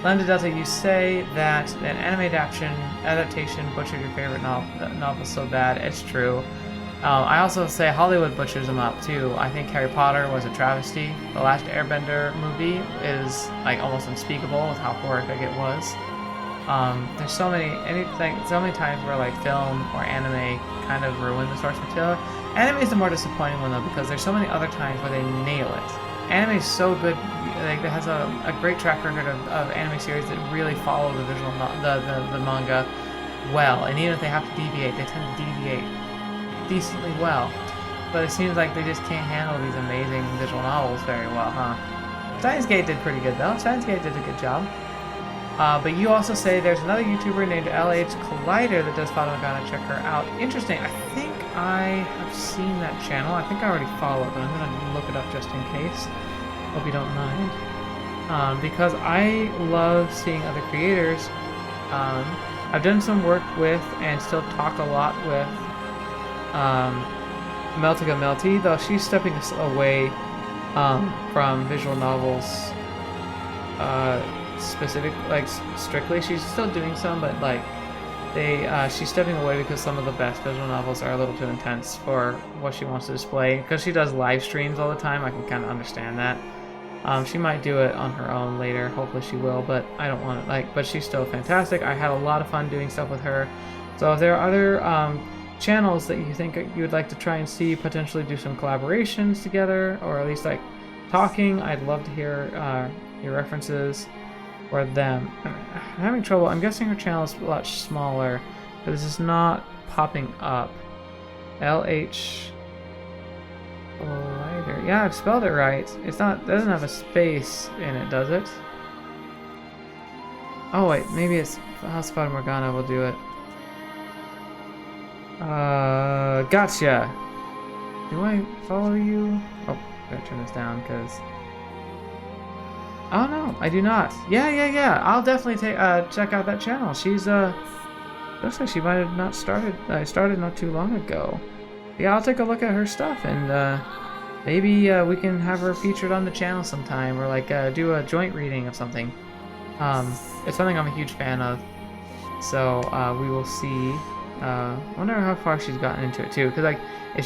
Lambda Delta, you say that an anime adaptation butchered your favorite novel so bad. It's true. I also say Hollywood butchers them up too. I think Harry Potter was a travesty. The Last Airbender movie is like almost unspeakable with how horrific it was. There's so many times where like film or anime kind of ruin the source material. Anime is the more disappointing one though, because there's so many other times where they nail it. Anime is so good, like it has a great track record of anime series that really follow the the manga well, and even if they have to deviate, they tend to deviate decently well. But it seems like they just can't handle these amazing visual novels very well, huh? Steins Gate did pretty good though. Steins Gate did a good job. But you also say there's another YouTuber named LH Collider that does Fata Morgana. Check her out. Interesting. I think I have seen that channel. I think I already follow it, but I'm gonna look it up just in case. Hope you don't mind. Because I love seeing other creators. I've done some work with and still talk a lot with Meltica Melty, though she's stepping away from visual novels specific, like strictly. She's still doing some, but like she's stepping away because some of the best visual novels are a little too intense for what she wants to display. Because she does live streams all the time, I can kind of understand that. She might do it on her own later, hopefully she will, but I don't want it, but she's still fantastic. I had a lot of fun doing stuff with her. So if there are other channels that you think you would like to try and see, potentially do some collaborations together, or at least like talking, I'd love to hear your references for them. I'm having trouble. I'm guessing her channel is a lot smaller, but this is not popping up. LH Lighter. Yeah, I've spelled it right. It's not. Doesn't have a space in it, does it? Oh wait, maybe it's House of Fata Morgana will do it. Gotcha. Do I follow you? Oh, gotta turn this down because. Oh no, I do not. Yeah. I'll definitely check out that channel. She's looks like she might have not started. Started not too long ago. Yeah, I'll take a look at her stuff, and maybe we can have her featured on the channel sometime, or like do a joint reading of something. It's something I'm a huge fan of, so we will see. Wonder how far she's gotten into it too, because like if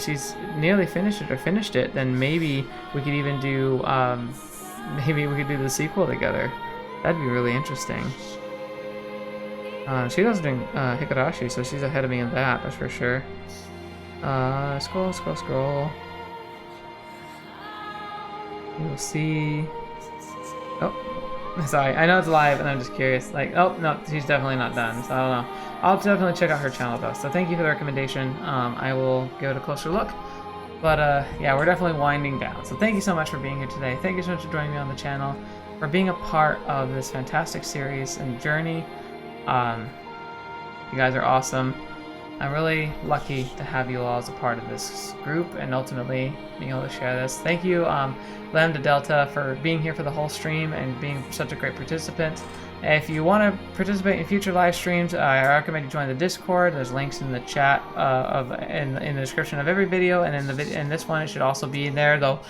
she's nearly finished it, then maybe we could even do maybe we could do the sequel together. That'd be really interesting. She does doing Higurashi, so she's ahead of me in that's for sure. Scroll. You'll see. Oh, sorry. I know it's live, and I'm just curious. Like, oh no, she's definitely not done. So I don't know. I'll definitely check out her channel though. So thank you for the recommendation. I will give it a closer look. But yeah, we're definitely winding down. So thank you so much for being here today. Thank you so much for joining me on the channel, for being a part of this fantastic series and journey. You guys are awesome. I'm really lucky to have you all as a part of this group and ultimately being able to share this. Thank you, Lambda Delta, for being here for the whole stream and being such a great participant. If you want to participate in future live streams, I recommend you join the Discord. There's links in the chat in the description of every video, and in this one it should also be in there, though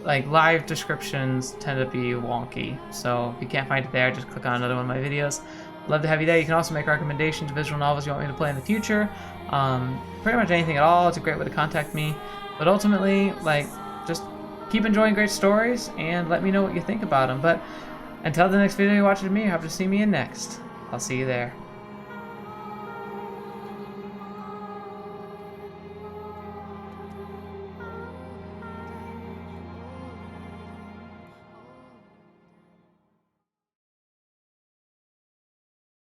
like live descriptions tend to be wonky. So if you can't find it there, just click on another one of my videos. Love to have you there. You can also make recommendations of visual novels you want me to play in the future. Pretty much anything at all. It's a great way to contact me. But ultimately, like, just keep enjoying great stories and let me know what you think about them. But until the next video you watch of me, you have to see me in next. I'll see you there.